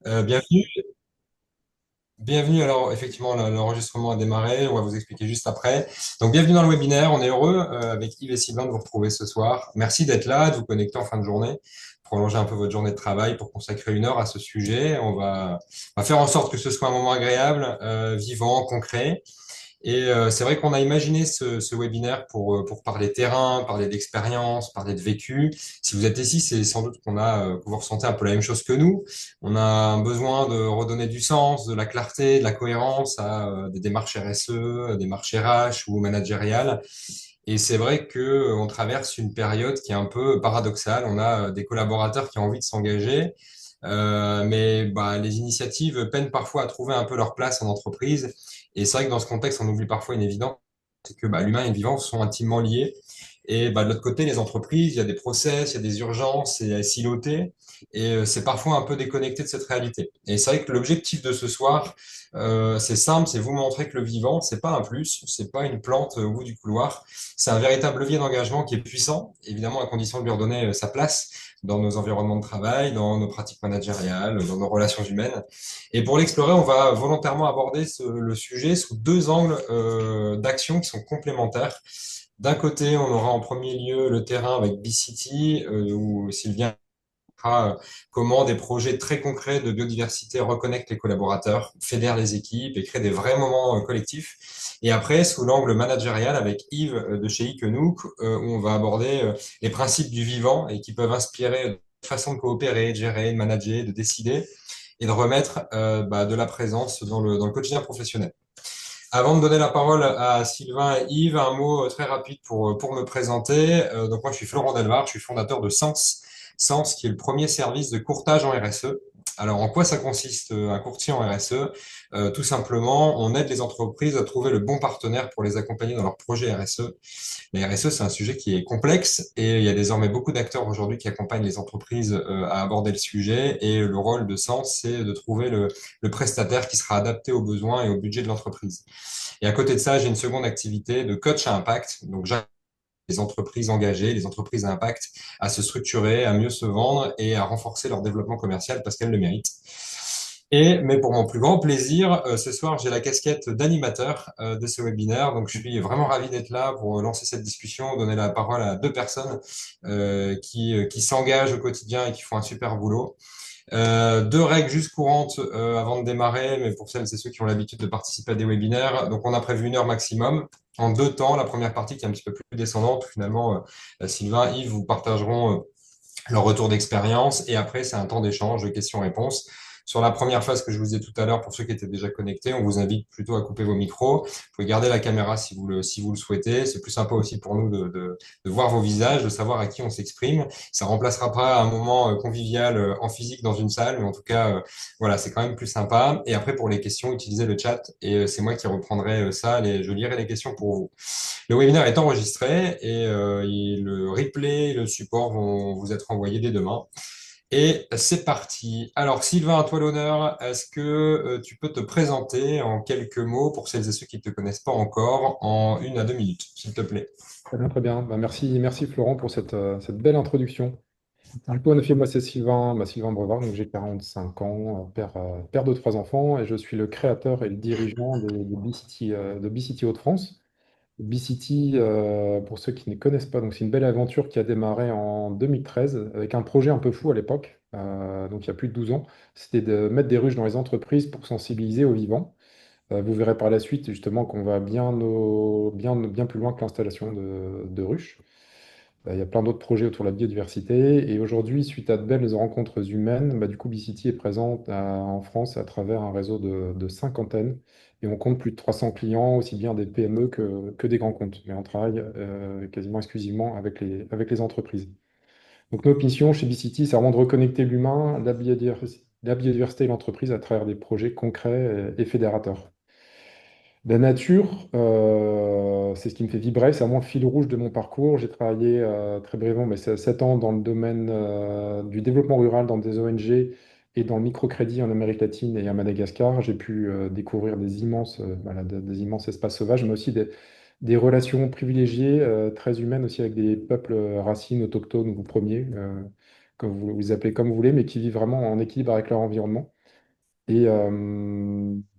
Bienvenue. Bienvenue. Alors, effectivement, l'enregistrement a démarré. On va vous expliquer juste après. Donc, bienvenue dans le webinaire. On est heureux, avec Yves et Sylvain, de vous retrouver ce soir. Merci d'être là, de vous connecter en fin de journée, prolonger un peu votre journée de travail pour consacrer 1 heure à ce sujet. On va faire en sorte que ce soit un moment agréable, vivant, concret. Et c'est vrai qu'on a imaginé ce webinaire pour parler terrain, parler d'expérience, parler de vécu. Si vous êtes ici, c'est sans doute que vous ressentez un peu la même chose que nous. On a un besoin de redonner du sens, de la clarté, de la cohérence à des démarches RSE, des démarches RH ou managériales. Et c'est vrai que on traverse une période qui est un peu paradoxale. On a des collaborateurs qui ont envie de s'engager, mais bah, les initiatives peinent parfois à trouver un peu leur place en entreprise. Et c'est vrai que dans ce contexte, on oublie parfois une évidence, c'est que bah, l'humain et le vivant sont intimement liés. Et bah, de l'autre côté, les entreprises, il y a des process, il y a des urgences, c'est siloté, et c'est parfois un peu déconnecté de cette réalité. Et c'est vrai que l'objectif de ce soir, c'est simple, c'est vous montrer que le vivant, c'est pas un plus, c'est pas une plante au bout du couloir, c'est un véritable levier d'engagement qui est puissant, évidemment à condition de lui redonner sa place dans nos environnements de travail, dans nos pratiques managériales, dans nos relations humaines. Et pour l'explorer, on va volontairement aborder le sujet sous deux angles d'action qui sont complémentaires. D'un côté, on aura en premier lieu le terrain avec B-City, où Sylvien comment des projets très concrets de biodiversité reconnectent les collaborateurs, fédèrent les équipes et créent des vrais moments collectifs. Et après, sous l'angle managérial, avec Yves de chez Icenook, où on va aborder les principes du vivant et qui peuvent inspirer de façon de coopérer, de gérer, de manager, de décider et de remettre bah, de la présence dans le quotidien professionnel. Avant de donner la parole à Sylvain et Yves, un mot très rapide pour me présenter. Donc moi, je suis Florent Delvar, je suis fondateur de Sens. Sens, qui est le premier service de courtage en RSE. Alors, en quoi ça consiste un courtier en RSE? Tout simplement, on aide les entreprises à trouver le bon partenaire pour les accompagner dans leurs projets RSE. La RSE, c'est un sujet qui est complexe et il y a désormais beaucoup d'acteurs aujourd'hui qui accompagnent les entreprises à aborder le sujet. Et le rôle de Sens, c'est de trouver le prestataire qui sera adapté aux besoins et au budget de l'entreprise. Et à côté de ça, j'ai une seconde activité de coach à impact. Donc, j'aide les entreprises engagées, les entreprises à impact, à se structurer, à mieux se vendre et à renforcer leur développement commercial parce qu'elles le méritent. Mais pour mon plus grand plaisir, ce soir, j'ai la casquette d'animateur de ce webinaire. Donc, je suis vraiment ravi d'être là pour lancer cette discussion, donner la parole à deux personnes qui s'engagent au quotidien et qui font un super boulot. Deux règles juste courantes avant de démarrer, mais pour celles et ceux qui ont l'habitude de participer à des webinaires. Donc, on a prévu 1 heure maximum. En 2 temps, la première partie qui est un petit peu plus descendante, finalement, Sylvain, Yves vous partageront leur retour d'expérience. Et après, c'est un temps d'échange, de questions-réponses. Sur la première phase que je vous ai tout à l'heure, pour ceux qui étaient déjà connectés, on vous invite plutôt à couper vos micros. Vous pouvez garder la caméra si vous le souhaitez. C'est plus sympa aussi pour nous de voir vos visages, de savoir à qui on s'exprime. Ça remplacera pas un moment convivial en physique dans une salle, mais en tout cas, voilà, c'est quand même plus sympa. Et après, pour les questions, utilisez le chat et c'est moi qui reprendrai ça. Je lirai les questions pour vous. Le webinaire est enregistré et le replay et le support vont vous être envoyés dès demain. Et c'est parti. Alors, Sylvain, à toi l'honneur. Est-ce que tu peux te présenter en quelques mots pour celles et ceux qui ne te connaissent pas encore, en 1 à 2 minutes, s'il te plaît? Très bien, très bien. Merci Florent pour cette belle introduction. Du coup, en effet, moi c'est Sylvain Brevard, donc j'ai 45 ans, père de trois enfants, et je suis le créateur et le dirigeant de B-City Hauts-de-France. B-City, pour ceux qui ne connaissent pas, donc c'est une belle aventure qui a démarré en 2013 avec un projet un peu fou à l'époque, donc il y a plus de 12 ans. C'était de mettre des ruches dans les entreprises pour sensibiliser aux vivants. Vous verrez par la suite justement qu'on va bien plus loin que l'installation de ruches. Il y a plein d'autres projets autour de la biodiversité. Et aujourd'hui, suite à de belles rencontres humaines, du coup, B-City est présente en France à travers un réseau de 50. Et on compte plus de 300 clients, aussi bien des PME que des grands comptes. Mais on travaille quasiment exclusivement avec les entreprises. Donc notre mission chez B-City, c'est vraiment de reconnecter l'humain, la biodiversité et l'entreprise à travers des projets concrets et fédérateurs. La nature, c'est ce qui me fait vibrer, c'est vraiment le fil rouge de mon parcours. J'ai travaillé très brièvement, mais c'est 7 ans dans le domaine du développement rural, dans des ONG et dans le microcrédit en Amérique latine et à Madagascar. J'ai pu découvrir des immenses espaces sauvages, mais aussi des relations privilégiées, très humaines aussi avec des peuples racines, autochtones ou premiers, que vous appelez comme vous voulez, mais qui vivent vraiment en équilibre avec leur environnement. Et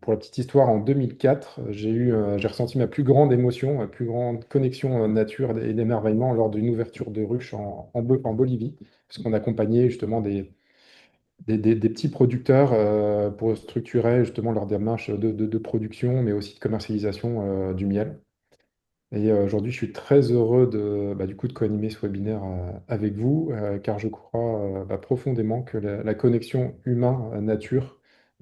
pour la petite histoire, en 2004, j'ai ressenti ma plus grande émotion, ma plus grande connexion nature et d'émerveillement lors d'une ouverture de ruche en Bolivie, parce qu'on accompagnait justement des petits producteurs pour structurer justement leur démarche de production, mais aussi de commercialisation du miel. Et aujourd'hui, je suis très heureux du coup, de co-animer ce webinaire avec vous, car je crois profondément que la connexion humain-nature,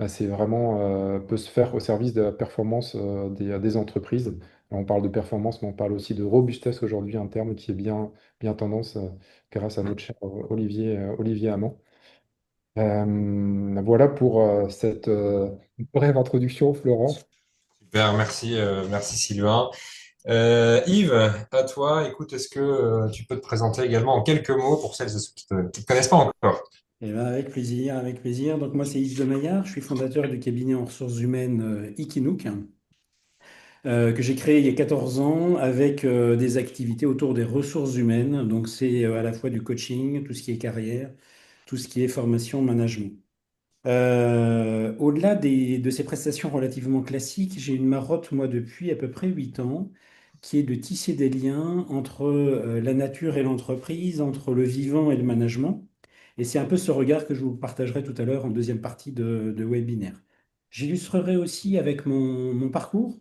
c'est vraiment, peut se faire au service de la performance des entreprises. Alors, on parle de performance, mais on parle aussi de robustesse aujourd'hui, un terme qui est bien tendance grâce à notre cher Olivier Hamon. Voilà pour cette brève introduction, Florent. Super, merci Sylvain. Yves, à toi, écoute, est-ce que tu peux te présenter également en quelques mots pour celles et ceux qui te connaissent pas encore? Eh ben, avec plaisir, avec plaisir. Donc moi, c'est Yves de Maillard, je suis fondateur du cabinet en ressources humaines Ikinook, que j'ai créé il y a 14 ans avec des activités autour des ressources humaines. Donc c'est à la fois du coaching, tout ce qui est carrière, tout ce qui est formation, management. Au-delà de ces prestations relativement classiques, j'ai une marotte, moi, depuis à peu près 8 ans, qui est de tisser des liens entre la nature et l'entreprise, entre le vivant et le management. Et c'est un peu ce regard que je vous partagerai tout à l'heure en deuxième partie de webinaire. J'illustrerai aussi avec mon parcours.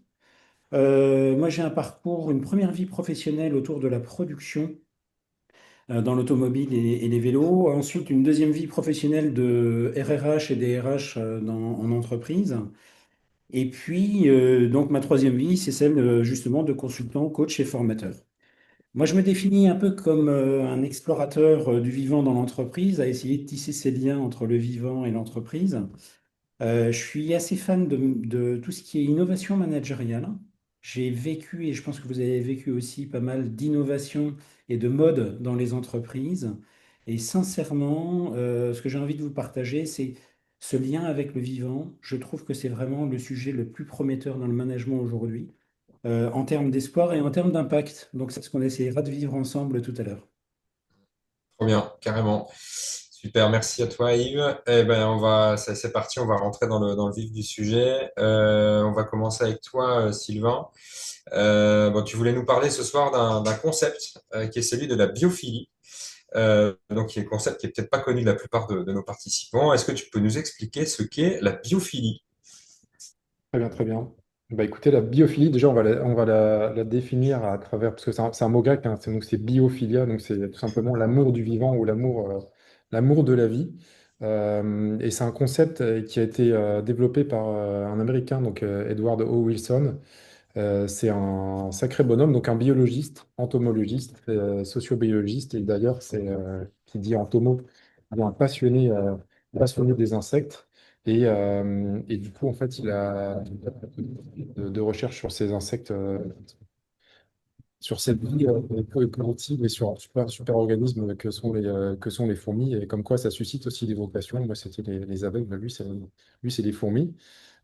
Moi, j'ai un parcours, une première vie professionnelle autour de la production dans l'automobile et les vélos. Ensuite, une deuxième vie professionnelle de RRH et DRH en entreprise. Et puis, donc, ma troisième vie, c'est celle justement de consultant, coach et formateur. Moi, je me définis un peu comme un explorateur du vivant dans l'entreprise, à essayer de tisser ces liens entre le vivant et l'entreprise. Je suis assez fan de tout ce qui est innovation managériale. J'ai vécu, et je pense que vous avez vécu aussi, pas mal d'innovation et de mode dans les entreprises. Et sincèrement, ce que j'ai envie de vous partager, c'est ce lien avec le vivant. Je trouve que c'est vraiment le sujet le plus prometteur dans le management aujourd'hui, en termes d'espoir et en termes d'impact. Donc, c'est ce qu'on essaiera de vivre ensemble tout à l'heure. Trop bien, carrément. Super, merci à toi Yves. Eh ben, c'est parti, on va rentrer dans le vif du sujet. On va commencer avec toi, Sylvain. Bon, tu voulais nous parler ce soir d'un concept qui est celui de la biophilie. Donc, qui est un concept qui est peut-être pas connu de la plupart de nos participants. Est-ce que tu peux nous expliquer ce qu'est la biophilie? Très bien, très bien. Écoutez, la biophilie, déjà, on va la définir à travers, parce que c'est un mot grec, hein, donc c'est biophilia, donc c'est tout simplement l'amour du vivant ou l'amour de la vie. Et c'est un concept qui a été développé par un Américain, donc Edward O. Wilson. C'est un sacré bonhomme, donc un biologiste, entomologiste, sociobiologiste, et d'ailleurs, qui dit entomo, il est un passionné des insectes. Et du coup, en fait, il a de recherche sur ces insectes, sur cette vie écologique et sur un super organisme que sont les fourmis, et comme quoi ça suscite aussi des vocations. Moi, c'était les abeilles, lui, c'est les fourmis.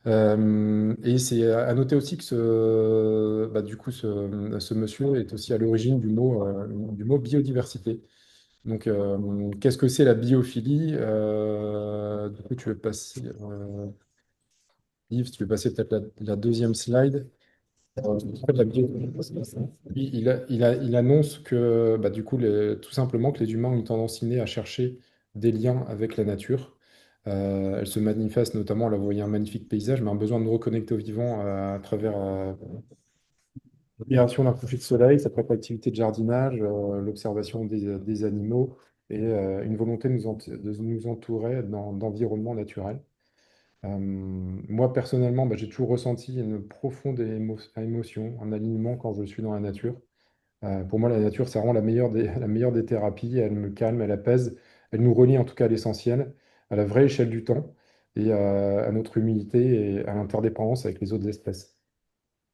Et c'est à noter aussi que du coup, ce monsieur est aussi à l'origine du mot biodiversité. Donc, qu'est-ce que c'est la biophilie? Du coup, Yves, tu veux passer peut-être la deuxième slide. En fait, la biophilie, il annonce que, du coup, tout simplement que les humains ont une tendance innée à chercher des liens avec la nature. Elle se manifeste notamment, là, vous voyez un magnifique paysage, mais un besoin de nous reconnecter au vivant à travers l'admiration d'un coucher de soleil, ça peut être l'activité de jardinage, l'observation des animaux et une volonté de nous entourer d'environnements naturels. Moi, personnellement, j'ai toujours ressenti une profonde émotion, un alignement quand je suis dans la nature. Pour moi, la nature, c'est vraiment la meilleure des, la meilleure des thérapies. Elle me calme, elle apaise, elle nous relie en tout cas à l'essentiel, à la vraie échelle du temps et à notre humilité et à l'interdépendance avec les autres espèces.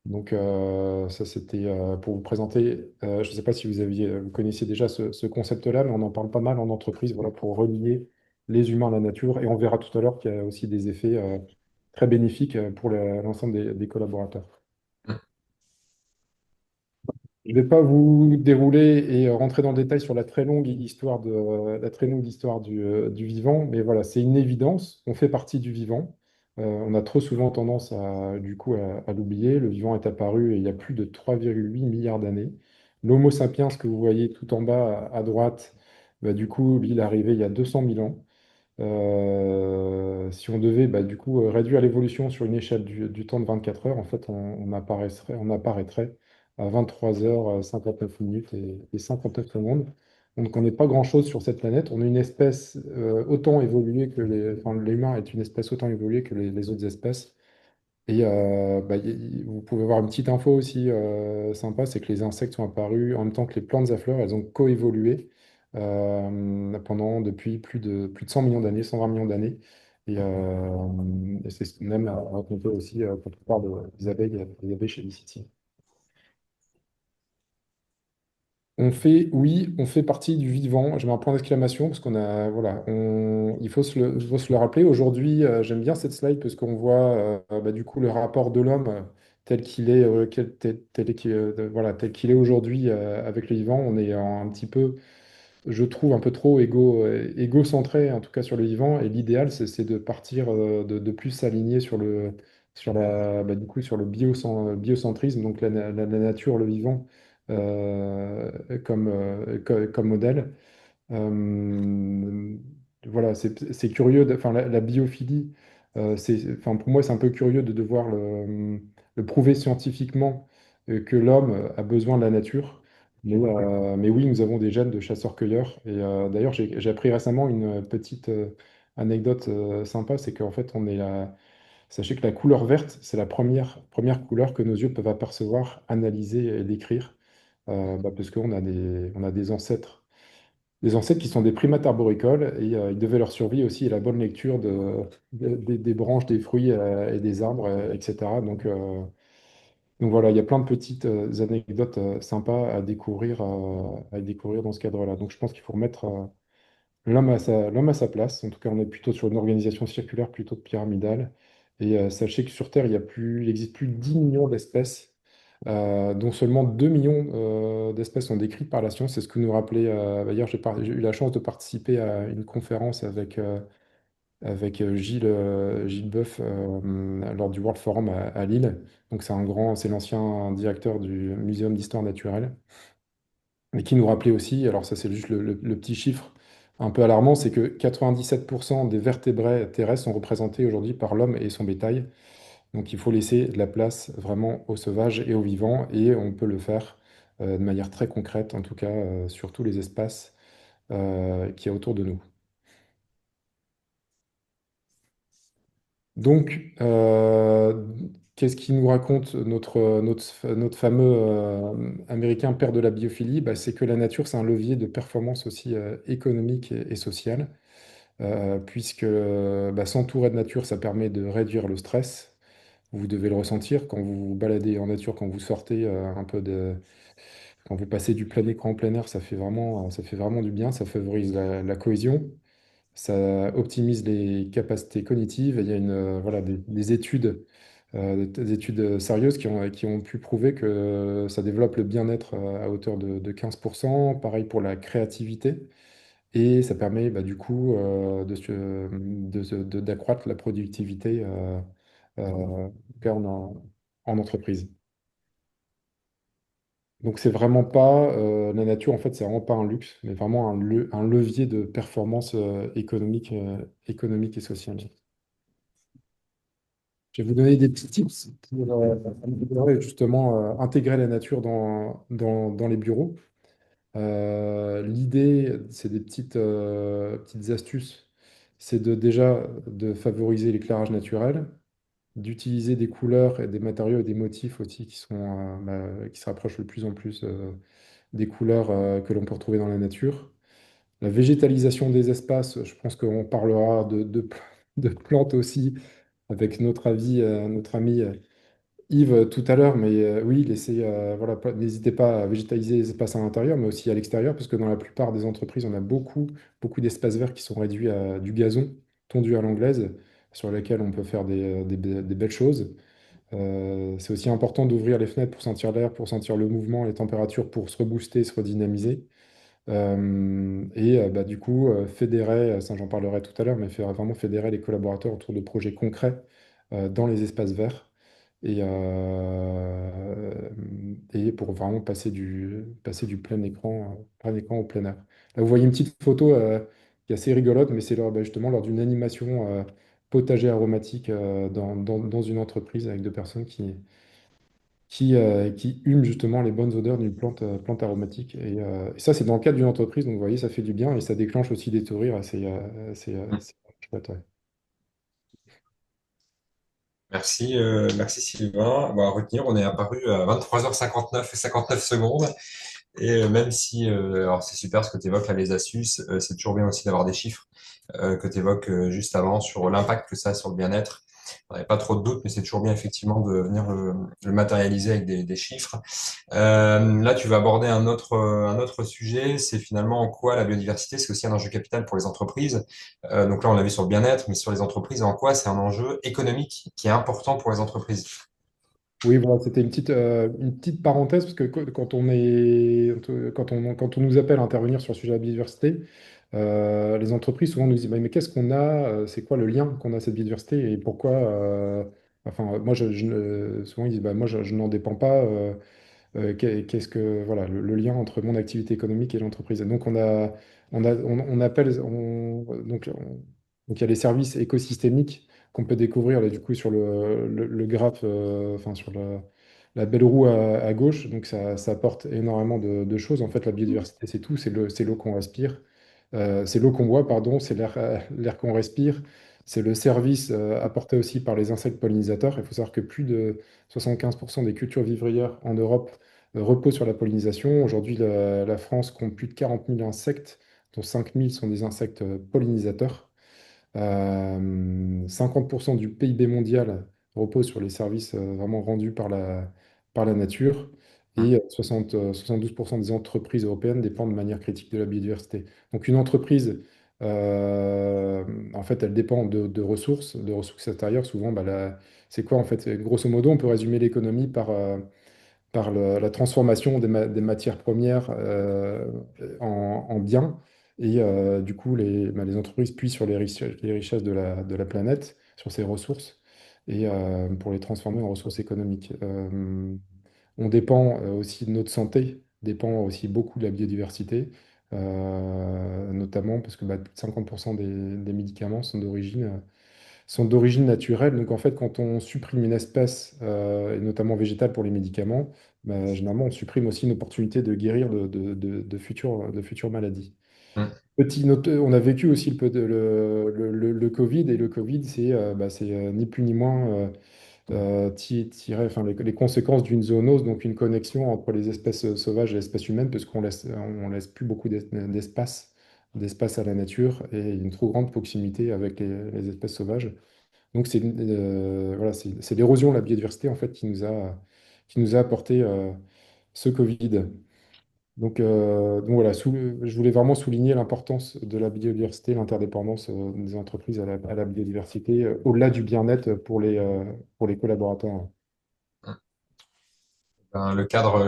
Donc, ça, c'était pour vous présenter. Je ne sais pas si vous connaissiez déjà ce concept-là, mais on en parle pas mal en entreprise, voilà, pour relier les humains à la nature. Et on verra tout à l'heure qu'il y a aussi des effets très bénéfiques pour l'ensemble des collaborateurs. Je ne vais pas vous dérouler et rentrer dans le détail sur la très longue histoire du vivant, mais voilà, c'est une évidence. On fait partie du vivant. On a trop souvent tendance du coup, à l'oublier. Le vivant est apparu il y a plus de 3,8 milliards d'années. L'Homo sapiens, ce que vous voyez tout en bas à droite, bah, du coup, lui, il est arrivé il y a 200 000 ans. Si on devait bah, du coup réduire l'évolution sur une échelle du temps de 24 heures, en fait, on apparaîtrait à 23h 59 minutes et 59 secondes. Donc on n'est pas grand-chose sur cette planète. On est une espèce autant évoluée que enfin, l'humain est une espèce autant évoluée que les autres espèces. Et bah, vous pouvez voir une petite info aussi sympa, c'est que les insectes sont apparus en même temps que les plantes à fleurs, elles ont coévolué depuis plus de 100 millions d'années, 120 millions d'années. Et c'est ce que même raconté aussi quand on parle des abeilles chez Lycidium. Oui, on fait partie du vivant. Je mets un point d'exclamation parce qu'on a, voilà, il faut se le rappeler. Aujourd'hui, j'aime bien cette slide parce qu'on voit bah, du coup le rapport de l'homme tel qu'il est, voilà, tel qu'il est aujourd'hui avec le vivant. On est un petit peu, je trouve, un peu trop égocentré, en tout cas sur le vivant. Et l'idéal, c'est de partir, de plus s'aligner bah, du coup, sur le biocentrisme, donc la nature, le vivant, comme modèle. Euh, voilà, c'est curieux, enfin, la biophilie, enfin, pour moi, c'est un peu curieux de devoir le prouver scientifiquement que l'homme a besoin de la nature. Mais oui, nous avons des gènes de chasseurs-cueilleurs. Et d'ailleurs, j'ai appris récemment une petite anecdote sympa, c'est qu'en fait, sachez que la couleur verte, c'est la première couleur que nos yeux peuvent apercevoir, analyser et décrire, bah, parce qu'on a des ancêtres qui sont des primates arboricoles et ils devaient leur survie aussi et la bonne lecture des branches, des fruits et des arbres, etc. Donc voilà, il y a plein de petites anecdotes sympas à découvrir dans ce cadre-là. Donc je pense qu'il faut remettre l'homme à sa place. En tout cas, on est plutôt sur une organisation circulaire plutôt que pyramidale. Et sachez que sur Terre, il existe plus de 10 millions d'espèces, dont seulement 2 millions d'espèces sont décrites par la science. C'est ce que nous rappelait, d'ailleurs, j'ai eu la chance de participer à une conférence avec Gilles Boeuf lors du World Forum à Lille. Donc c'est l'ancien directeur du Muséum d'histoire naturelle et qui nous rappelait aussi, alors ça c'est juste le petit chiffre un peu alarmant, c'est que 97% des vertébrés terrestres sont représentés aujourd'hui par l'homme et son bétail. Donc il faut laisser de la place vraiment aux sauvages et aux vivants, et on peut le faire de manière très concrète, en tout cas sur tous les espaces qu'il y a autour de nous. Donc, qu'est-ce qui nous raconte notre fameux Américain père de la biophilie? Bah, c'est que la nature, c'est un levier de performance aussi économique et sociale, puisque bah, s'entourer de nature, ça permet de réduire le stress. Vous devez le ressentir quand vous vous baladez en nature, quand vous sortez quand vous passez du plein écran en plein air, ça fait vraiment du bien, ça favorise la cohésion. Ça optimise les capacités cognitives. Et il y a voilà, des études sérieuses qui ont pu prouver que ça développe le bien-être à hauteur de 15%. Pareil pour la créativité. Et ça permet bah, du coup d'accroître la productivité en tout cas en entreprise. Donc c'est vraiment pas la nature, en fait, c'est vraiment pas un luxe, mais vraiment un levier de performance économique et sociale. Je vais vous donner des petits tips pour améliorer, justement intégrer la nature dans les bureaux. L'idée, c'est des petites astuces. C'est déjà de favoriser l'éclairage naturel, d'utiliser des couleurs et des matériaux et des motifs aussi qui se rapprochent de plus en plus des couleurs que l'on peut retrouver dans la nature. La végétalisation des espaces, je pense qu'on parlera de plantes aussi avec notre ami Yves tout à l'heure, mais oui, voilà, n'hésitez pas à végétaliser les espaces à l'intérieur, mais aussi à l'extérieur, parce que dans la plupart des entreprises, on a beaucoup, beaucoup d'espaces verts qui sont réduits à du gazon tondu à l'anglaise, sur lesquels on peut faire des belles choses. C'est aussi important d'ouvrir les fenêtres pour sentir l'air, pour sentir le mouvement, les températures, pour se rebooster, se redynamiser. Bah, du coup, fédérer, ça j'en parlerai tout à l'heure, mais faire vraiment fédérer les collaborateurs autour de projets concrets dans les espaces verts et pour vraiment passer du plein écran au plein air. Là, vous voyez une petite photo qui est assez rigolote, mais c'est justement lors d'une animation potager aromatique dans une entreprise avec deux personnes qui hument justement les bonnes odeurs d'une plante aromatique. Et ça, c'est dans le cadre d'une entreprise, donc vous voyez, ça fait du bien et ça déclenche aussi des sourires assez chouette, ouais. Merci Sylvain. Bon, à retenir, on est apparu à 23h59 et 59 secondes. Et même si, alors c'est super ce que tu évoques là, les astuces, c'est toujours bien aussi d'avoir des chiffres que tu évoques juste avant sur l'impact que ça a sur le bien-être. On n'avait pas trop de doutes, mais c'est toujours bien effectivement de venir le matérialiser avec des chiffres. Là, tu vas aborder un autre sujet, c'est finalement en quoi la biodiversité, c'est aussi un enjeu capital pour les entreprises. Donc là, on l'a vu sur le bien-être, mais sur les entreprises, en quoi c'est un enjeu économique qui est important pour les entreprises. Oui, voilà, c'était une petite parenthèse, parce que quand on nous appelle à intervenir sur le sujet de la biodiversité, les entreprises souvent nous disent, mais qu'est-ce qu'on a, c'est quoi le lien qu'on a à cette biodiversité et pourquoi, enfin, moi, souvent ils disent, bah, moi, je n'en dépends pas. Qu'est-ce que voilà le lien entre mon activité économique et l'entreprise. Et donc on appelle donc il y a les services écosystémiques qu'on peut découvrir là du coup sur le graphe, enfin sur la belle roue à gauche. Donc ça apporte énormément de choses. En fait, la biodiversité, c'est tout. C'est l'eau qu'on respire, c'est l'eau qu'on boit, pardon, c'est l'air qu'on respire. C'est le service apporté aussi par les insectes pollinisateurs. Il faut savoir que plus de 75% des cultures vivrières en Europe reposent sur la pollinisation. Aujourd'hui, la France compte plus de 40 000 insectes, dont 5 000 sont des insectes pollinisateurs. 50% du PIB mondial repose sur les services vraiment rendus par la nature. Et 72% des entreprises européennes dépendent de manière critique de la biodiversité. Donc une entreprise, euh, en fait, elle dépend de ressources extérieures. Souvent, bah, c'est quoi en fait? Grosso modo, on peut résumer l'économie par la transformation des matières premières en biens. Et du coup, les entreprises puissent sur les richesses de la planète, sur ces ressources, et pour les transformer en ressources économiques. On dépend aussi de notre santé, dépend aussi beaucoup de la biodiversité, notamment parce que plus de 50% des médicaments sont d'origine naturelle. Donc en fait, quand on supprime une espèce, et notamment végétale pour les médicaments, généralement on supprime aussi une opportunité de guérir de futures maladies. On a vécu aussi le Covid, et le Covid, c'est ni plus ni moins enfin, les conséquences d'une zoonose, donc une connexion entre les espèces sauvages et les espèces humaines, parce qu'on laisse plus beaucoup d'espace à la nature et une trop grande proximité avec les espèces sauvages. Donc voilà, c'est l'érosion de la biodiversité en fait qui nous a apporté ce Covid. Donc voilà, je voulais vraiment souligner l'importance de la biodiversité, l'interdépendance des entreprises à la biodiversité, au-delà du bien-être pour les collaborateurs. Ben, le cadre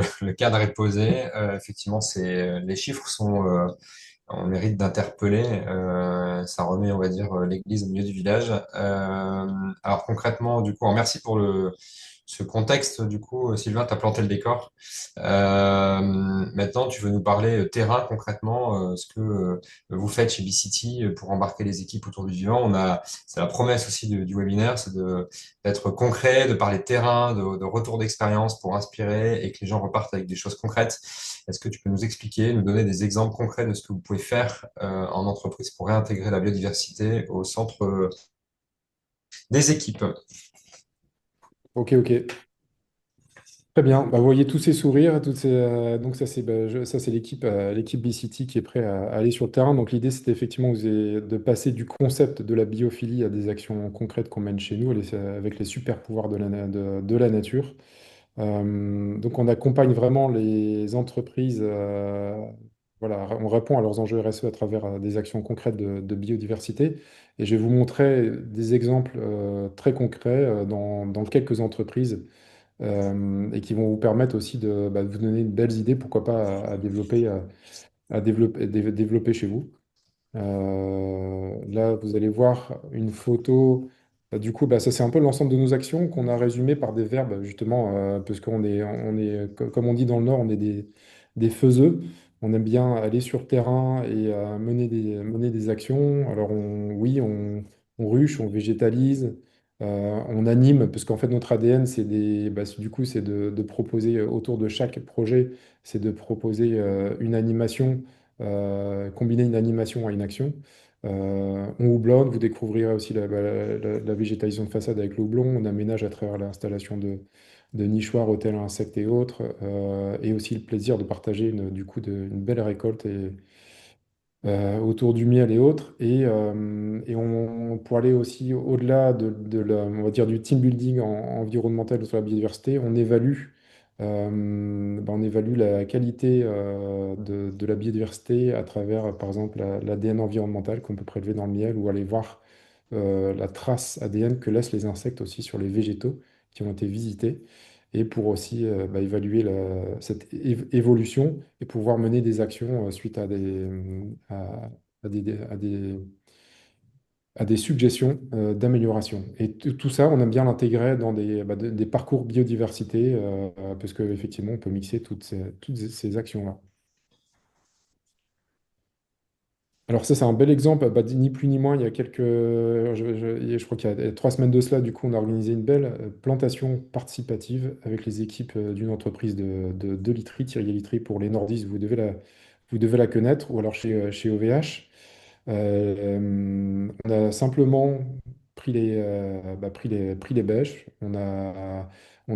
est posé. Effectivement, les chiffres on mérite d'interpeller. Ça remet, on va dire, l'église au milieu du village. Alors concrètement, du coup, merci pour ce contexte. Du coup, Sylvain, tu as planté le décor. Maintenant, tu veux nous parler terrain concrètement, ce que vous faites chez B-City pour embarquer les équipes autour du vivant. C'est la promesse aussi du webinaire, c'est d'être concret, de parler terrain, de retour d'expérience pour inspirer et que les gens repartent avec des choses concrètes. Est-ce que tu peux nous expliquer, nous donner des exemples concrets de ce que vous pouvez faire en entreprise pour réintégrer la biodiversité au centre des équipes? Ok, ok. Très bien. Vous voyez tous ces sourires, donc ça c'est l'équipe B-City qui est prête à aller sur le terrain. Donc l'idée c'était effectivement de passer du concept de la biophilie à des actions concrètes qu'on mène chez nous avec les super pouvoirs de la nature. Donc on accompagne vraiment les entreprises. Voilà, on répond à leurs enjeux RSE à travers des actions concrètes de biodiversité. Et je vais vous montrer des exemples très concrets dans quelques entreprises et qui vont vous permettre aussi de vous donner de belles idées, pourquoi pas à développer. développer chez vous. Là, vous allez voir une photo. Du coup, bah, ça, c'est un peu l'ensemble de nos actions qu'on a résumées par des verbes, justement, parce comme on dit dans le Nord, on est des faiseux. On aime bien aller sur terrain et mener des actions. Alors, oui, on ruche, on végétalise, on anime, parce qu'en fait, notre ADN, du coup, c'est de proposer autour de chaque projet, c'est de proposer une animation combiner une animation à une action. On houblonne, vous découvrirez aussi la végétalisation de façade avec le houblon. On aménage à travers l'installation de nichoirs, hôtels, insectes et autres, et aussi le plaisir de partager une belle récolte autour du miel et autres. Pour aller aussi au-delà on va dire, du team building environnemental sur la biodiversité, on évalue la qualité de la biodiversité à travers, par exemple, l'ADN environnemental qu'on peut prélever dans le miel ou aller voir la trace ADN que laissent les insectes aussi sur les végétaux qui ont été visités et pour aussi évaluer cette évolution et pouvoir mener des actions suite à à des suggestions d'amélioration. Et tout ça, on aime bien l'intégrer dans des parcours biodiversité, parce qu'effectivement, on peut mixer toutes ces actions-là. Alors ça, c'est un bel exemple, ni plus ni moins, il y a je crois qu'il y a 3 semaines de cela, du coup, on a organisé une belle plantation participative avec les équipes d'une entreprise de literie, Thierry Litry pour les nordistes, vous devez la connaître, ou alors chez OVH. On a simplement pris les bêches, on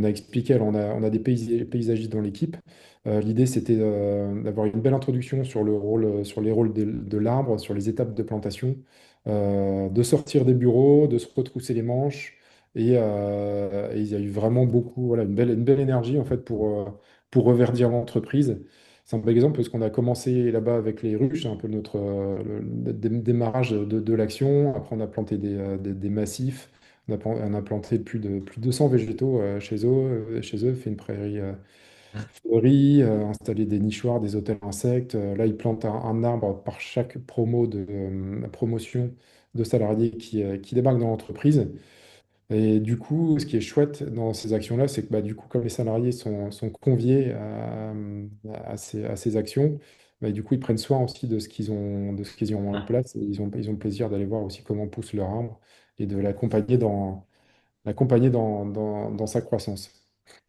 a expliqué, alors on a des paysagistes dans l'équipe. L'idée, c'était d'avoir une belle introduction sur les rôles de l'arbre, sur les étapes de plantation, de sortir des bureaux, de se retrousser les manches. Et il y a eu vraiment beaucoup, voilà, une belle énergie en fait pour reverdir l'entreprise. C'est un bon exemple parce qu'on a commencé là-bas avec les ruches, c'est un peu le démarrage de l'action. Après, on a planté des massifs. On a planté plus de 200 végétaux chez eux, fait une prairie fleurie, installé des nichoirs, des hôtels insectes. Là, ils plantent un arbre par chaque promotion de salariés qui débarquent dans l'entreprise. Et du coup, ce qui est chouette dans ces actions-là, c'est que du coup, comme les salariés sont conviés à ces actions, du coup, ils prennent soin aussi de ce qu'ils ont en place et ils ont le plaisir d'aller voir aussi comment pousse leur arbre et de l'accompagner dans sa croissance.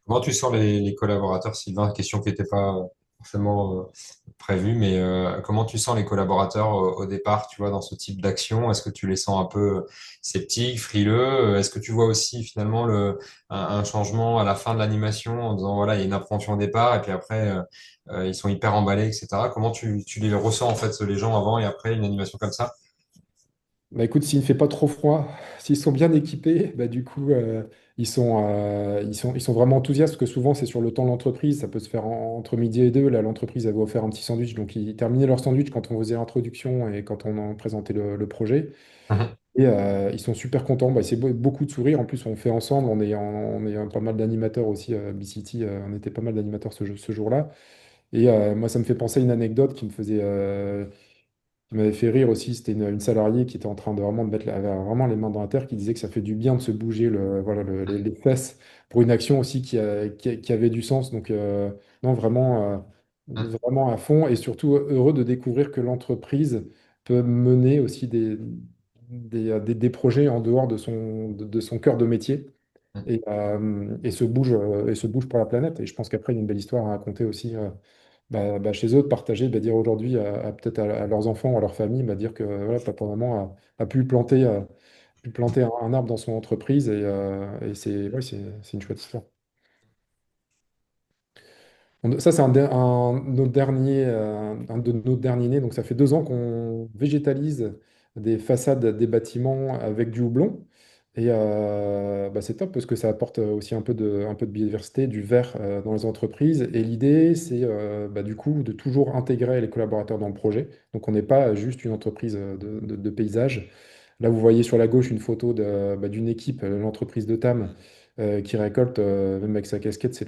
Comment tu sens les collaborateurs, Sylvain? Question qui n'était pas forcément prévue, mais comment tu sens les collaborateurs au départ, tu vois, dans ce type d'action? Est-ce que tu les sens un peu sceptiques, frileux? Est-ce que tu vois aussi finalement un changement à la fin de l'animation en disant, voilà, il y a une appréhension au départ et puis après, ils sont hyper emballés, etc. Comment tu les ressens, en fait, les gens avant et après une animation comme ça? Écoute, s'il ne fait pas trop froid, s'ils sont bien équipés, du coup, ils sont vraiment enthousiastes parce que souvent, c'est sur le temps de l'entreprise. Ça peut se faire entre midi et deux. Là, l'entreprise avait offert un petit sandwich. Donc, ils terminaient leur sandwich quand on faisait l'introduction et quand on en présentait le projet. Mhm. Et ils sont super contents. C'est beaucoup de sourires. En plus, on fait ensemble. On est pas mal d'animateurs aussi. B-City, on était pas mal d'animateurs ce jour-là. Et moi, ça me fait penser à une anecdote qui m'avait fait rire aussi, c'était une salariée qui était en train de vraiment de avait vraiment les mains dans la terre, qui disait que ça fait du bien de se bouger voilà, les fesses pour une action aussi qui avait du sens. Donc, non, vraiment à fond et surtout heureux de découvrir que l'entreprise peut mener aussi des projets en dehors de son cœur de métier et se bouge pour la planète. Et je pense qu'après, il y a une belle histoire à raconter aussi. Chez eux, de partager, dire aujourd'hui peut-être à leurs enfants ou à leur famille, dire que voilà, papa, maman pu planter un arbre dans son entreprise et c'est une chouette histoire. Ça, c'est un de nos derniers nés. Donc, ça fait 2 ans qu'on végétalise des façades des bâtiments avec du houblon. Et c'est top parce que ça apporte aussi un peu de biodiversité, du vert dans les entreprises. Et l'idée, c'est du coup de toujours intégrer les collaborateurs dans le projet. Donc, on n'est pas juste une entreprise de paysage. Là, vous voyez sur la gauche une photo d'une équipe, l'entreprise de Tam, qui récolte, même avec sa casquette,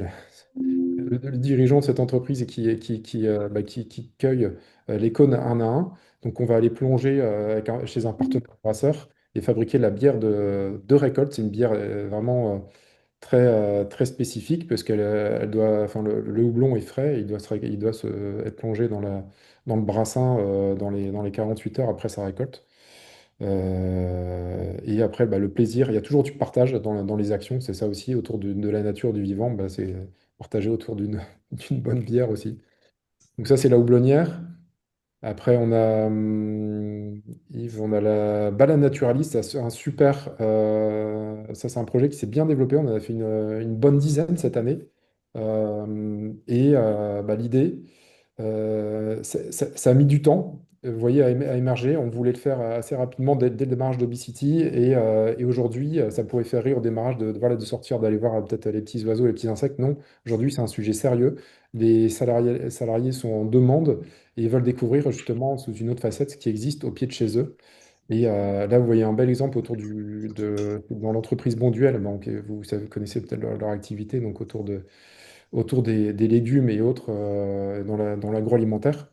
le dirigeant de cette entreprise et qui cueille les cônes un à un. Donc, on va aller plonger chez un partenaire brasseur et fabriquer la bière de récolte. C'est une bière vraiment très spécifique parce elle doit, enfin, le houblon est frais, il doit être plongé dans le brassin dans les 48 heures après sa récolte. Et après, bah, le plaisir, il y a toujours du partage dans les actions, c'est ça aussi, autour de la nature, du vivant, bah, c'est partager autour d'une bonne bière aussi. Donc ça, c'est la houblonnière. Après, Yves, on a la balade naturaliste, c'est un super, ça c'est un projet qui s'est bien développé, on en a fait une bonne dizaine cette année. Bah, l'idée, ça a mis du temps, vous voyez, à émerger. On voulait le faire assez rapidement dès le démarrage d'Obesity. Et aujourd'hui, ça pouvait faire rire au démarrage voilà, de sortir, d'aller voir peut-être les petits oiseaux, les petits insectes. Non, aujourd'hui, c'est un sujet sérieux. Les salariés sont en demande et ils veulent découvrir justement sous une autre facette ce qui existe au pied de chez eux. Là, vous voyez un bel exemple dans l'entreprise Bonduelle. Donc, vous connaissez peut-être leur activité, donc autour des légumes et autres dans l'agroalimentaire.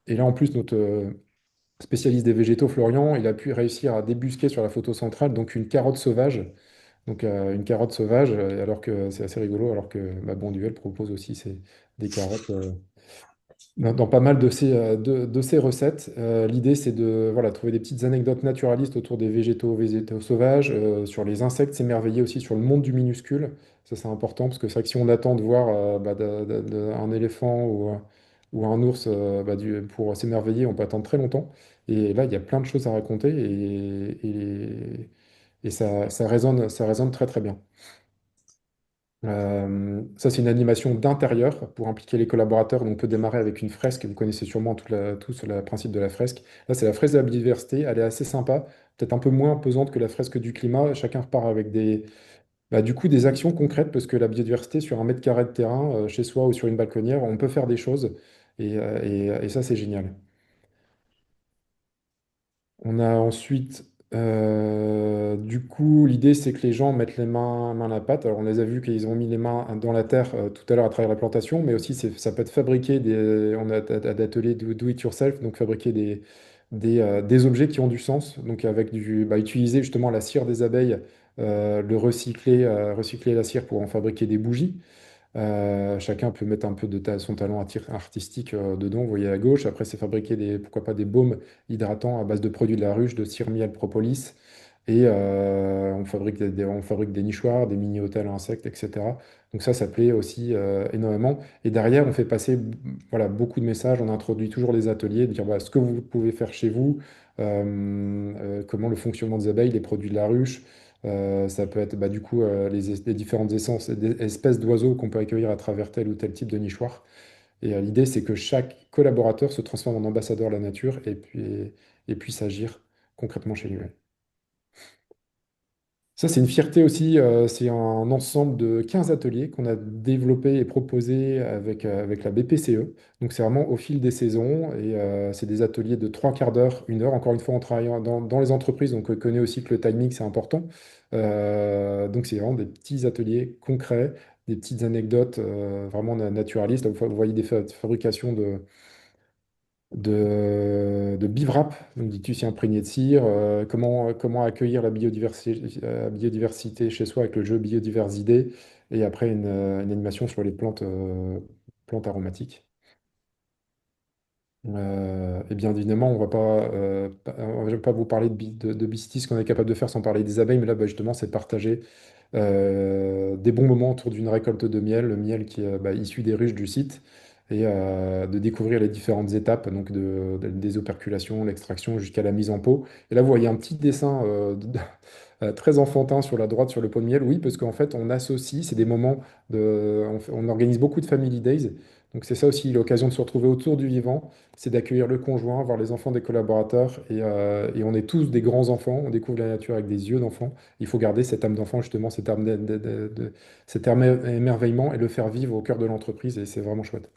Et là, en plus, notre spécialiste des végétaux, Florian, il a pu réussir à débusquer sur la photo centrale donc une carotte sauvage. Donc une carotte sauvage, alors que c'est assez rigolo, alors que Bonduelle propose aussi des carottes dans pas mal de ces recettes. L'idée, c'est de voilà, trouver des petites anecdotes naturalistes autour des végétaux sauvages, sur les insectes, s'émerveiller aussi sur le monde du minuscule. Ça, c'est important, parce que c'est vrai que si on attend de voir un éléphant ou un ours pour s'émerveiller, on peut attendre très longtemps. Et là, il y a plein de choses à raconter et ça résonne très très bien. Ça, c'est une animation d'intérieur pour impliquer les collaborateurs. Donc, on peut démarrer avec une fresque. Vous connaissez sûrement tous le principe de la fresque. Là, c'est la fresque de la biodiversité. Elle est assez sympa, peut-être un peu moins pesante que la fresque du climat. Chacun repart avec du coup, des actions concrètes parce que la biodiversité, sur 1 mètre carré de terrain, chez soi ou sur une balconnière, on peut faire des choses. Et ça, c'est génial. On a ensuite, du coup, l'idée c'est que les gens mettent les mains à la pâte. Alors on les a vus qu'ils ont mis les mains dans la terre tout à l'heure à travers la plantation, mais aussi ça peut être fabriquer on a des ateliers do it yourself, donc fabriquer des objets qui ont du sens, donc avec utiliser justement la cire des abeilles, recycler la cire pour en fabriquer des bougies. Chacun peut mettre un peu de son talent artistique dedans, vous voyez à gauche. Après, c'est fabriquer pourquoi pas des baumes hydratants à base de produits de la ruche, de cire, miel, propolis. On fabrique des nichoirs, des mini-hôtels à insectes, etc. Donc ça plaît aussi énormément. Et derrière, on fait passer voilà, beaucoup de messages. On introduit toujours les ateliers, de dire ce que vous pouvez faire chez vous, comment le fonctionnement des abeilles, les produits de la ruche. Ça peut être du coup les différentes espèces d'oiseaux qu'on peut accueillir à travers tel ou tel type de nichoir. L'idée, c'est que chaque collaborateur se transforme en ambassadeur de la nature et puisse agir concrètement chez lui. Ça, c'est une fierté aussi. C'est un ensemble de 15 ateliers qu'on a développés et proposés avec la BPCE. Donc, c'est vraiment au fil des saisons. C'est des ateliers de 3 quarts d'heure, 1 heure. Encore une fois, on travaille dans les entreprises, donc on connaît aussi que le timing, c'est important. Donc, c'est vraiment des petits ateliers concrets, des petites anecdotes vraiment naturalistes. Là, vous voyez des fabrications de bivrac, donc du tissu imprégné de cire, comment accueillir biodiversité chez soi avec le jeu Biodiversité, et après une animation sur les plantes aromatiques. Et bien évidemment, on va pas vous parler de Bicity, ce qu'on est capable de faire sans parler des abeilles, mais là, justement, c'est de partager des bons moments autour d'une récolte de miel, le miel qui est issu des ruches du site, et de découvrir les différentes étapes, donc des operculations, l'extraction jusqu'à la mise en pot. Et là, vous voyez un petit dessin très enfantin sur la droite sur le pot de miel. Oui, parce qu'en fait, on associe, c'est des moments on organise beaucoup de Family Days. Donc c'est ça aussi l'occasion de se retrouver autour du vivant, c'est d'accueillir le conjoint, voir les enfants des collaborateurs, et on est tous des grands enfants, on découvre la nature avec des yeux d'enfant. Il faut garder cette âme d'enfant, justement, cet âme émerveillement, et le faire vivre au cœur de l'entreprise, et c'est vraiment chouette.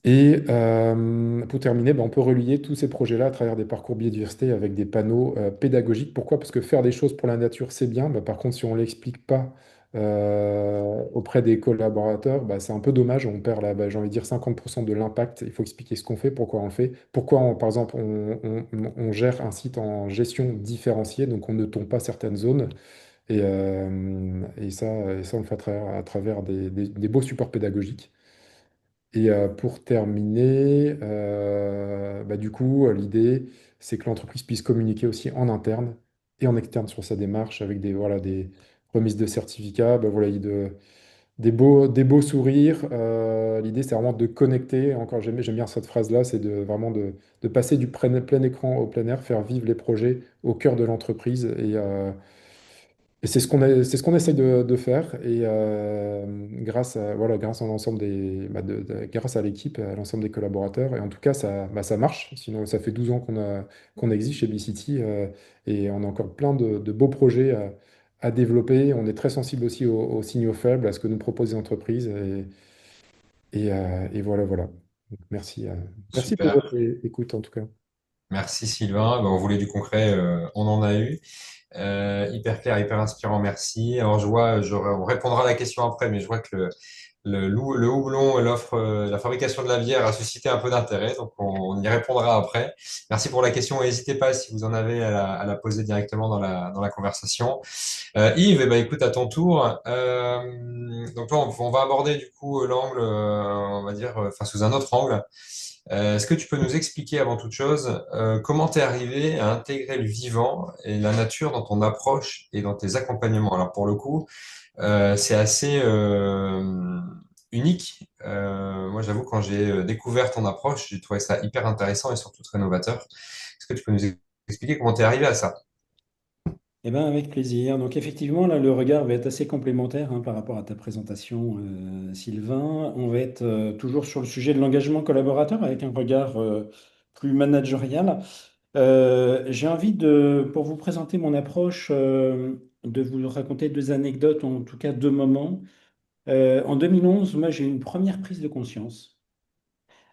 Pour terminer, on peut relier tous ces projets-là à travers des parcours biodiversité avec des panneaux pédagogiques. Pourquoi? Parce que faire des choses pour la nature, c'est bien. Par contre, si on ne l'explique pas auprès des collaborateurs, bah, c'est un peu dommage. On perd, là, bah, j'ai envie de dire, 50% de l'impact. Il faut expliquer ce qu'on fait, pourquoi on le fait. Pourquoi, par exemple, on gère un site en gestion différenciée, donc on ne tombe pas certaines zones. Et ça, on le fait à travers des beaux supports pédagogiques. Et pour terminer, bah, du coup, l'idée, c'est que l'entreprise puisse communiquer aussi en interne et en externe sur sa démarche avec voilà, des remises de certificats, bah, voilà, des beaux sourires. L'idée, c'est vraiment de connecter. Encore, j'aime bien cette phrase-là, c'est vraiment de passer du plein écran au plein air, faire vivre les projets au cœur de l'entreprise. Et c'est ce qu'on essaye de faire. Et grâce à l'ensemble grâce à l'équipe, à l'ensemble des collaborateurs. Et en tout cas, ça marche. Sinon, ça fait 12 ans qu'on existe chez B-City, et on a encore plein de beaux projets à développer. On est très sensible aussi aux signaux faibles, à ce que nous proposent les entreprises. Et voilà, voilà. Donc, merci, merci pour Super. votre écoute, en tout cas. Merci Sylvain. Ben, on voulait du concret, on en a eu. Hyper clair, hyper inspirant, merci. Alors on répondra à la question après, mais je vois que le houblon, l'offre, la fabrication de la bière a suscité un peu d'intérêt, donc on y répondra après. Merci pour la question et n'hésitez pas si vous en avez à la poser directement dans la conversation. Yves, eh ben, écoute, à ton tour. Donc là, on va aborder du coup l'angle, on va dire, enfin sous un autre angle. Est-ce que tu peux nous expliquer avant toute chose comment tu es arrivé à intégrer le vivant et la nature dans ton approche et dans tes accompagnements? Alors pour le coup, c'est assez unique. Moi, j'avoue, quand j'ai découvert ton approche, j'ai trouvé ça hyper intéressant et surtout très novateur. Est-ce que tu peux nous expliquer comment tu es arrivé à ça? Eh ben, avec plaisir. Donc effectivement, là, le regard va être assez complémentaire hein, par rapport à ta présentation, Sylvain. On va être toujours sur le sujet de l'engagement collaborateur avec un regard plus managérial. J'ai envie pour vous présenter mon approche, de vous raconter deux anecdotes, en tout cas deux moments. En 2011, moi, j'ai eu une première prise de conscience.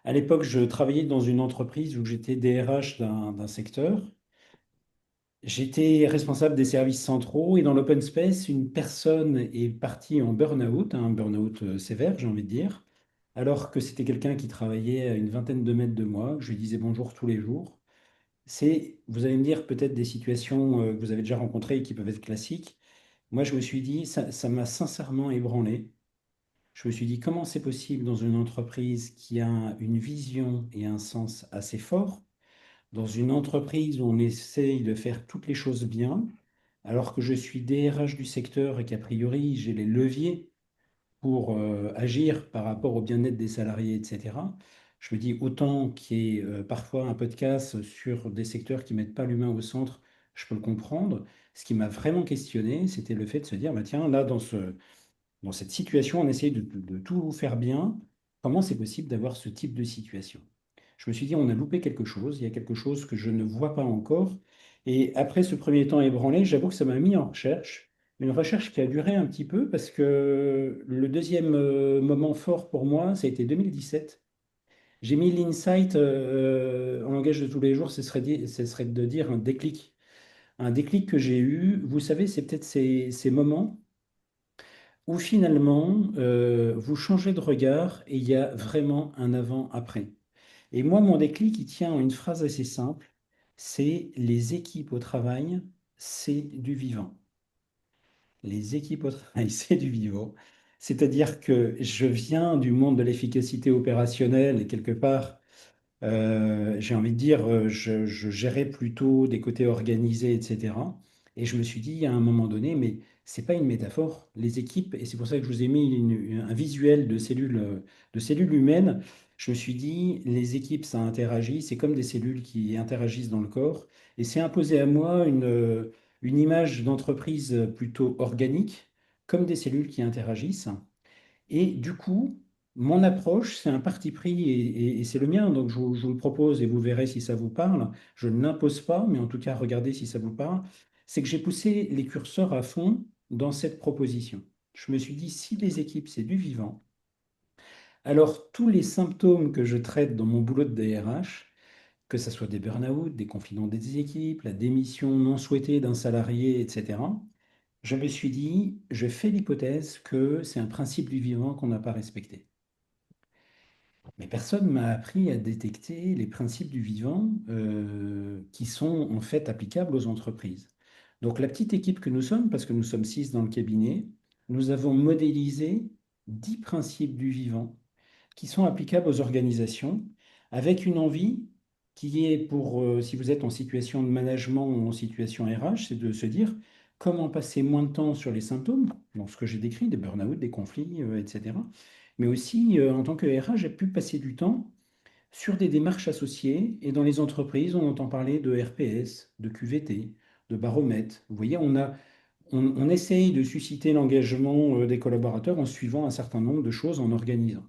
À l'époque, je travaillais dans une entreprise où j'étais DRH d'un secteur. J'étais responsable des services centraux et dans l'open space, une personne est partie en burn-out, un burn-out sévère, j'ai envie de dire, alors que c'était quelqu'un qui travaillait à une vingtaine de mètres de moi. Je lui disais bonjour tous les jours. Vous allez me dire, peut-être des situations que vous avez déjà rencontrées et qui peuvent être classiques. Moi, je me suis dit, ça m'a sincèrement ébranlé. Je me suis dit, comment c'est possible dans une entreprise qui a une vision et un sens assez fort, dans une entreprise où on essaye de faire toutes les choses bien, alors que je suis DRH du secteur et qu'a priori j'ai les leviers pour agir par rapport au bien-être des salariés, etc. Je me dis autant qu'il y ait parfois un podcast sur des secteurs qui ne mettent pas l'humain au centre, je peux le comprendre. Ce qui m'a vraiment questionné, c'était le fait de se dire, bah, tiens, là, dans cette situation, on essaye de tout faire bien. Comment c'est possible d'avoir ce type de situation? Je me suis dit, on a loupé quelque chose, il y a quelque chose que je ne vois pas encore. Et après ce premier temps ébranlé, j'avoue que ça m'a mis en recherche, une recherche qui a duré un petit peu parce que le deuxième moment fort pour moi, ça a été 2017. J'ai mis l'insight en langage de tous les jours, ce serait de dire un déclic. Un déclic que j'ai eu, vous savez, c'est peut-être ces moments où finalement vous changez de regard et il y a vraiment un avant-après. Et moi, mon déclic, il tient en une phrase assez simple, c'est les équipes au travail, c'est du vivant. Les équipes au travail, c'est du vivant. C'est-à-dire que je viens du monde de l'efficacité opérationnelle et quelque part, j'ai envie de dire, je gérais plutôt des côtés organisés, etc. Et je me suis dit à un moment donné, mais c'est pas une métaphore. Les équipes, et c'est pour ça que je vous ai mis un visuel de cellules humaines. Je me suis dit, les équipes, ça interagit. C'est comme des cellules qui interagissent dans le corps. Et c'est imposé à moi une image d'entreprise plutôt organique, comme des cellules qui interagissent. Et du coup, mon approche, c'est un parti pris et c'est le mien. Donc, je vous le propose et vous verrez si ça vous parle. Je ne l'impose pas, mais en tout cas, regardez si ça vous parle. C'est que j'ai poussé les curseurs à fond dans cette proposition. Je me suis dit, si les équipes, c'est du vivant, alors tous les symptômes que je traite dans mon boulot de DRH, que ce soit des burn-out, des conflits dans des équipes, la démission non souhaitée d'un salarié, etc., je me suis dit, je fais l'hypothèse que c'est un principe du vivant qu'on n'a pas respecté. Mais personne m'a appris à détecter les principes du vivant qui sont en fait applicables aux entreprises. Donc la petite équipe que nous sommes, parce que nous sommes 6 dans le cabinet, nous avons modélisé 10 principes du vivant qui sont applicables aux organisations, avec une envie qui est pour, si vous êtes en situation de management ou en situation RH, c'est de se dire comment passer moins de temps sur les symptômes, donc ce que j'ai décrit, des burn-out, des conflits, etc. Mais aussi, en tant que RH, j'ai pu passer du temps sur des démarches associées. Et dans les entreprises, on entend parler de RPS, de QVT, de baromètre. Vous voyez, on essaye de susciter l'engagement des collaborateurs en suivant un certain nombre de choses, en organisant.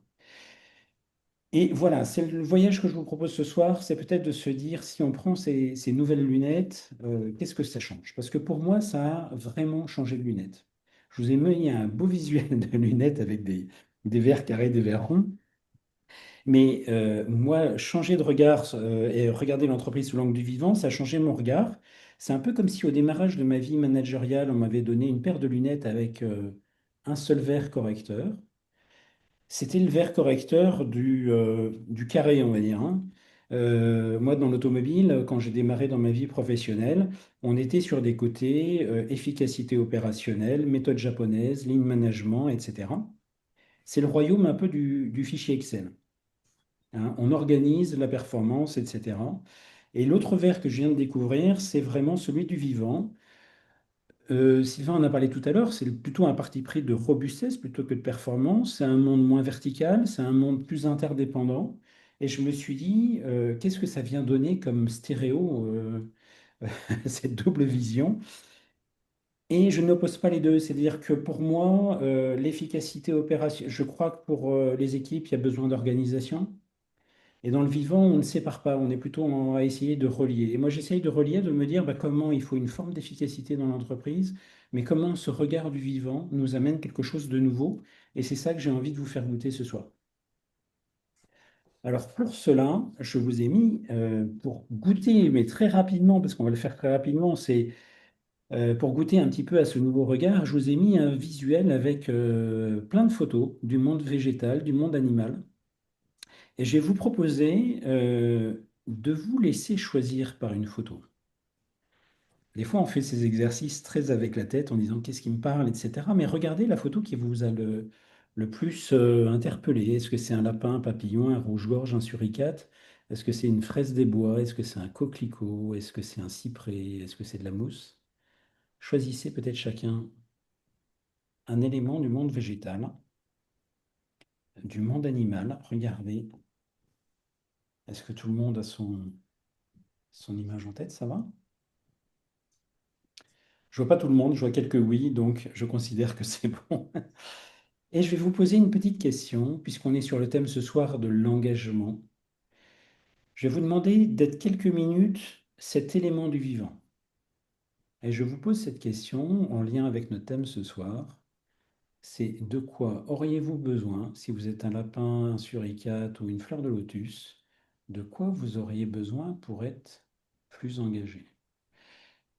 Et voilà, c'est le voyage que je vous propose ce soir, c'est peut-être de se dire, si on prend ces nouvelles lunettes, qu'est-ce que ça change? Parce que pour moi, ça a vraiment changé de lunettes. Je vous ai mis un beau visuel de lunettes avec des verres carrés, des verres ronds. Mais moi, changer de regard et regarder l'entreprise sous l'angle du vivant, ça a changé mon regard. C'est un peu comme si au démarrage de ma vie managériale, on m'avait donné une paire de lunettes avec un seul verre correcteur. C'était le verre correcteur du carré, on va dire, hein. Moi, dans l'automobile, quand j'ai démarré dans ma vie professionnelle, on était sur des côtés efficacité opérationnelle, méthode japonaise, lean management, etc. C'est le royaume un peu du fichier Excel, hein. On organise la performance, etc. Et l'autre verre que je viens de découvrir, c'est vraiment celui du vivant. Sylvain en a parlé tout à l'heure, c'est plutôt un parti pris de robustesse plutôt que de performance. C'est un monde moins vertical, c'est un monde plus interdépendant. Et je me suis dit, qu'est-ce que ça vient donner comme stéréo, cette double vision? Et je n'oppose pas les deux, c'est-à-dire que pour moi, l'efficacité opérationnelle, je crois que pour les équipes, il y a besoin d'organisation. Et dans le vivant, on ne sépare pas, on est plutôt à essayer de relier. Et moi, j'essaye de relier, de me dire bah, comment il faut une forme d'efficacité dans l'entreprise, mais comment ce regard du vivant nous amène quelque chose de nouveau. Et c'est ça que j'ai envie de vous faire goûter ce soir. Alors pour cela, je vous ai mis, pour goûter, mais très rapidement, parce qu'on va le faire très rapidement, c'est pour goûter un petit peu à ce nouveau regard, je vous ai mis un visuel avec plein de photos du monde végétal, du monde animal. Et je vais vous proposer de vous laisser choisir par une photo. Des fois, on fait ces exercices très avec la tête en disant qu'est-ce qui me parle, etc. Mais regardez la photo qui vous a le plus interpellé. Est-ce que c'est un lapin, un papillon, un rouge-gorge, un suricate? Est-ce que c'est une fraise des bois? Est-ce que c'est un coquelicot? Est-ce que c'est un cyprès? Est-ce que c'est de la mousse? Choisissez peut-être chacun un élément du monde végétal, du monde animal. Regardez. Est-ce que tout le monde a son image en tête? Ça va? Je vois pas tout le monde, je vois quelques oui, donc je considère que c'est bon. Et je vais vous poser une petite question, puisqu'on est sur le thème ce soir de l'engagement. Je vais vous demander d'être quelques minutes cet élément du vivant. Et je vous pose cette question en lien avec notre thème ce soir. C'est de quoi auriez-vous besoin, si vous êtes un lapin, un suricate ou une fleur de lotus, de quoi vous auriez besoin pour être plus engagé?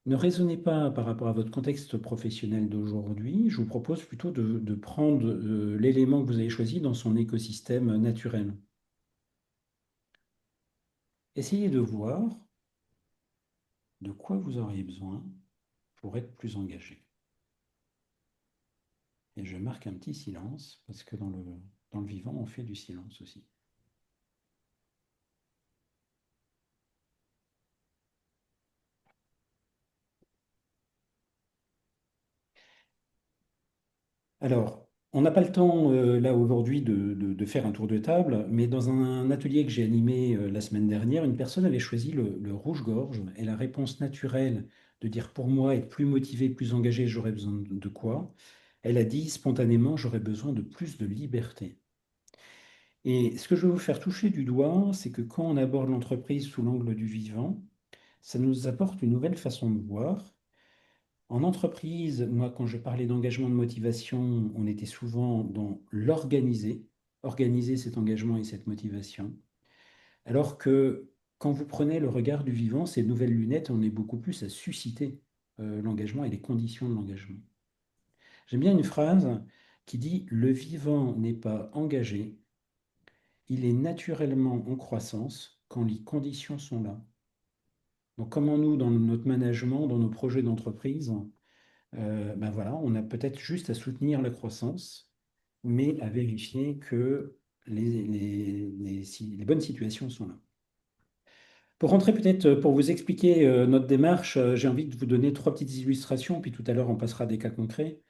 Ne raisonnez pas par rapport à votre contexte professionnel d'aujourd'hui. Je vous propose plutôt de prendre l'élément que vous avez choisi dans son écosystème naturel. Essayez de voir de quoi vous auriez besoin pour être plus engagé. Et je marque un petit silence parce que dans le vivant, on fait du silence aussi. Alors, on n'a pas le temps là aujourd'hui de faire un tour de table, mais dans un atelier que j'ai animé la semaine dernière, une personne avait choisi le rouge-gorge et la réponse naturelle de dire pour moi être plus motivé, plus engagé, j'aurais besoin de quoi? Elle a dit spontanément j'aurais besoin de plus de liberté. Et ce que je veux vous faire toucher du doigt, c'est que quand on aborde l'entreprise sous l'angle du vivant, ça nous apporte une nouvelle façon de voir. En entreprise, moi, quand je parlais d'engagement de motivation, on était souvent dans l'organiser, organiser cet engagement et cette motivation. Alors que quand vous prenez le regard du vivant, ces nouvelles lunettes, on est beaucoup plus à susciter l'engagement et les conditions de l'engagement. J'aime bien une phrase qui dit: le vivant n'est pas engagé, il est naturellement en croissance quand les conditions sont là. Donc, comment nous, dans notre management, dans nos projets d'entreprise, ben voilà, on a peut-être juste à soutenir la croissance, mais à vérifier que les bonnes situations sont là. Pour rentrer peut-être, pour vous expliquer notre démarche, j'ai envie de vous donner trois petites illustrations, puis tout à l'heure on passera à des cas concrets.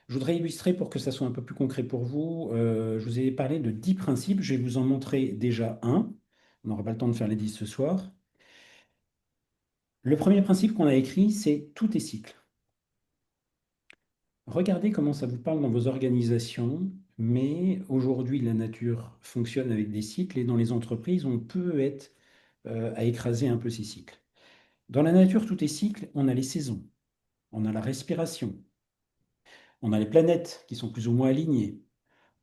Je voudrais illustrer pour que ça soit un peu plus concret pour vous. Je vous ai parlé de 10 principes, je vais vous en montrer déjà un. On n'aura pas le temps de faire les 10 ce soir. Le premier principe qu'on a écrit, c'est tout est cycle. Regardez comment ça vous parle dans vos organisations, mais aujourd'hui, la nature fonctionne avec des cycles et dans les entreprises, on peut être à écraser un peu ces cycles. Dans la nature, tout est cycle, on a les saisons, on a la respiration, on a les planètes qui sont plus ou moins alignées,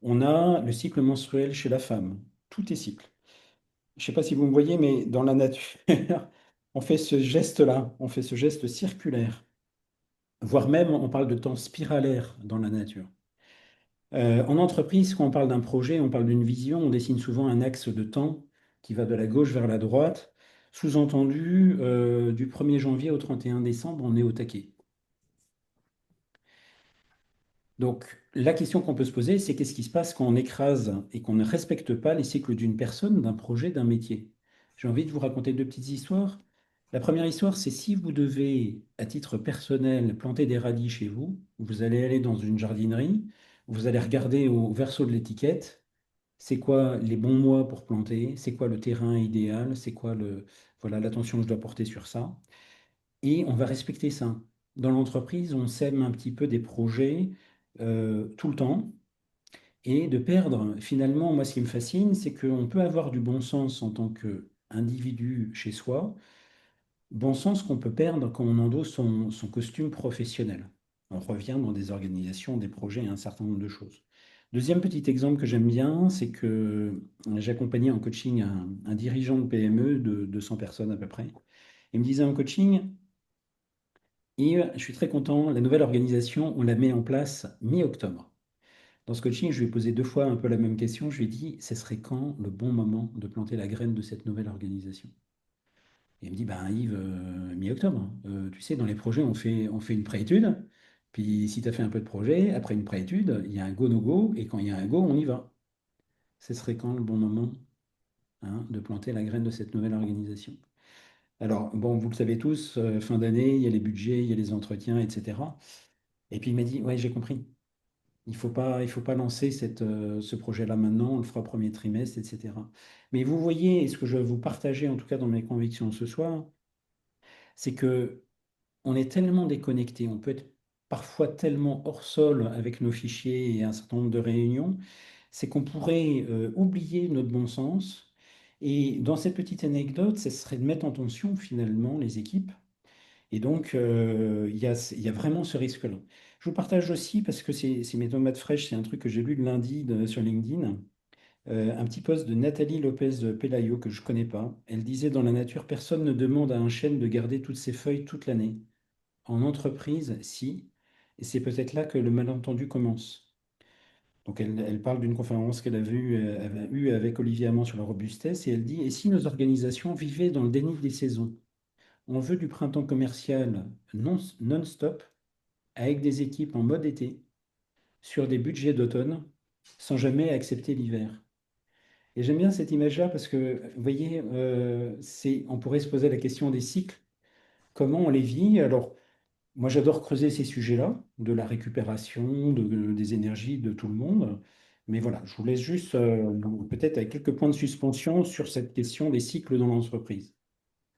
on a le cycle menstruel chez la femme, tout est cycle. Je ne sais pas si vous me voyez, mais dans la nature, on fait ce geste-là, on fait ce geste circulaire, voire même on parle de temps spiralaire dans la nature. En entreprise, quand on parle d'un projet, on parle d'une vision, on dessine souvent un axe de temps qui va de la gauche vers la droite. Sous-entendu, du 1er janvier au 31 décembre, on est au taquet. Donc, la question qu'on peut se poser, c'est qu'est-ce qui se passe quand on écrase et qu'on ne respecte pas les cycles d'une personne, d'un projet, d'un métier? J'ai envie de vous raconter deux petites histoires. La première histoire, c'est si vous devez, à titre personnel, planter des radis chez vous, vous allez aller dans une jardinerie, vous allez regarder au verso de l'étiquette, c'est quoi les bons mois pour planter, c'est quoi le terrain idéal, c'est quoi voilà, l'attention que je dois porter sur ça. Et on va respecter ça. Dans l'entreprise, on sème un petit peu des projets tout le temps. Et de perdre, finalement, moi, ce qui me fascine, c'est qu'on peut avoir du bon sens en tant qu'individu chez soi, bon sens qu'on peut perdre quand on endosse son costume professionnel. On revient dans des organisations, des projets et un certain nombre de choses. Deuxième petit exemple que j'aime bien, c'est que j'accompagnais en coaching un dirigeant de PME de 200 personnes à peu près. Il me disait en coaching, Yves, je suis très content, la nouvelle organisation, on la met en place mi-octobre. Dans ce coaching, je lui ai posé deux fois un peu la même question. Je lui ai dit, ce serait quand le bon moment de planter la graine de cette nouvelle organisation? Et il me dit, ben Yves, mi-octobre. Tu sais, dans les projets, on fait une préétude. Puis si tu as fait un peu de projet, après une préétude, il y a un go-no-go. Et quand il y a un go, on y va. Ce serait quand le bon moment, hein, de planter la graine de cette nouvelle organisation? Alors, bon, vous le savez tous, fin d'année, il y a les budgets, il y a les entretiens, etc. Et puis il m'a dit, ouais, j'ai compris. Il faut pas lancer ce projet-là maintenant, on le fera premier trimestre, etc. Mais vous voyez, et ce que je vais vous partager, en tout cas dans mes convictions ce soir, c'est que on est tellement déconnecté, on peut être parfois tellement hors sol avec nos fichiers et un certain nombre de réunions, c'est qu'on pourrait oublier notre bon sens. Et dans cette petite anecdote, ce serait de mettre en tension finalement les équipes et donc, il y a vraiment ce risque-là. Je vous partage aussi, parce que c'est mes tomates fraîches, c'est un truc que j'ai lu le lundi sur LinkedIn, un petit post de Nathalie Lopez Pelayo que je ne connais pas. Elle disait, dans la nature, personne ne demande à un chêne de garder toutes ses feuilles toute l'année. En entreprise, si, et c'est peut-être là que le malentendu commence. Donc, elle parle d'une conférence qu'elle avait eue avec Olivier Amand sur la robustesse, et elle dit, et si nos organisations vivaient dans le déni des saisons? On veut du printemps commercial non-stop, avec des équipes en mode été, sur des budgets d'automne, sans jamais accepter l'hiver. Et j'aime bien cette image-là parce que, vous voyez, on pourrait se poser la question des cycles, comment on les vit. Alors, moi, j'adore creuser ces sujets-là, de la récupération, des énergies de tout le monde. Mais voilà, je vous laisse juste peut-être avec quelques points de suspension sur cette question des cycles dans l'entreprise.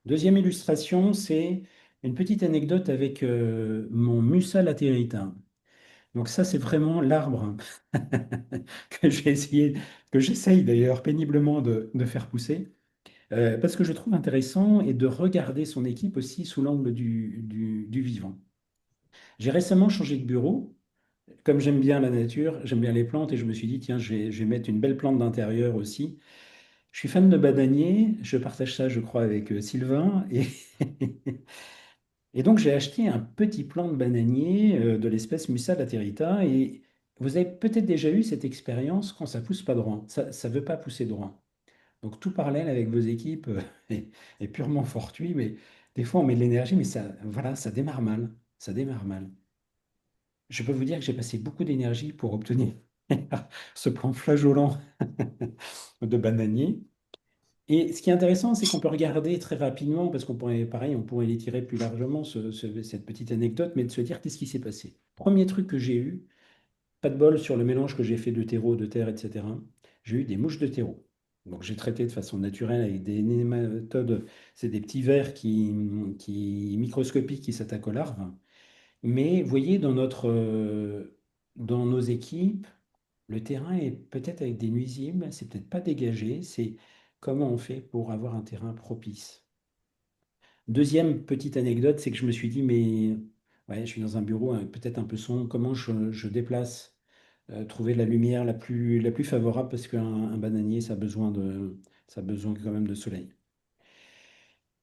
Deuxième illustration, c'est une petite anecdote avec mon Musa laterita. Donc ça, c'est vraiment l'arbre que j'ai essayé, que j'essaye d'ailleurs péniblement de faire pousser, parce que je trouve intéressant et de regarder son équipe aussi sous l'angle du vivant. J'ai récemment changé de bureau. Comme j'aime bien la nature, j'aime bien les plantes, et je me suis dit, tiens, je vais mettre une belle plante d'intérieur aussi. Je suis fan de bananier, je partage ça, je crois, avec Sylvain, et Et donc, j'ai acheté un petit plant de bananier de l'espèce Musa laterita. Et vous avez peut-être déjà eu cette expérience quand ça pousse pas droit. Ça veut pas pousser droit. Donc, tout parallèle avec vos équipes est purement fortuit. Mais des fois, on met de l'énergie, mais ça, voilà, ça démarre mal. Ça démarre mal. Je peux vous dire que j'ai passé beaucoup d'énergie pour obtenir ce plant flageolant de bananier. Et ce qui est intéressant, c'est qu'on peut regarder très rapidement, parce qu'on pourrait, pareil, on pourrait l'étirer plus largement, cette petite anecdote, mais de se dire qu'est-ce qui s'est passé. Premier truc que j'ai eu, pas de bol sur le mélange que j'ai fait de terreau, de terre, etc. J'ai eu des mouches de terreau. Donc j'ai traité de façon naturelle avec des nématodes, c'est des petits vers microscopiques qui s'attaquent aux larves. Mais vous voyez, dans nos équipes, le terrain est peut-être avec des nuisibles, c'est peut-être pas dégagé, c'est comment on fait pour avoir un terrain propice. Deuxième petite anecdote, c'est que je me suis dit, mais ouais, je suis dans un bureau peut-être un peu sombre, comment je déplace, trouver la lumière la plus favorable parce qu'un bananier, ça a besoin quand même de soleil.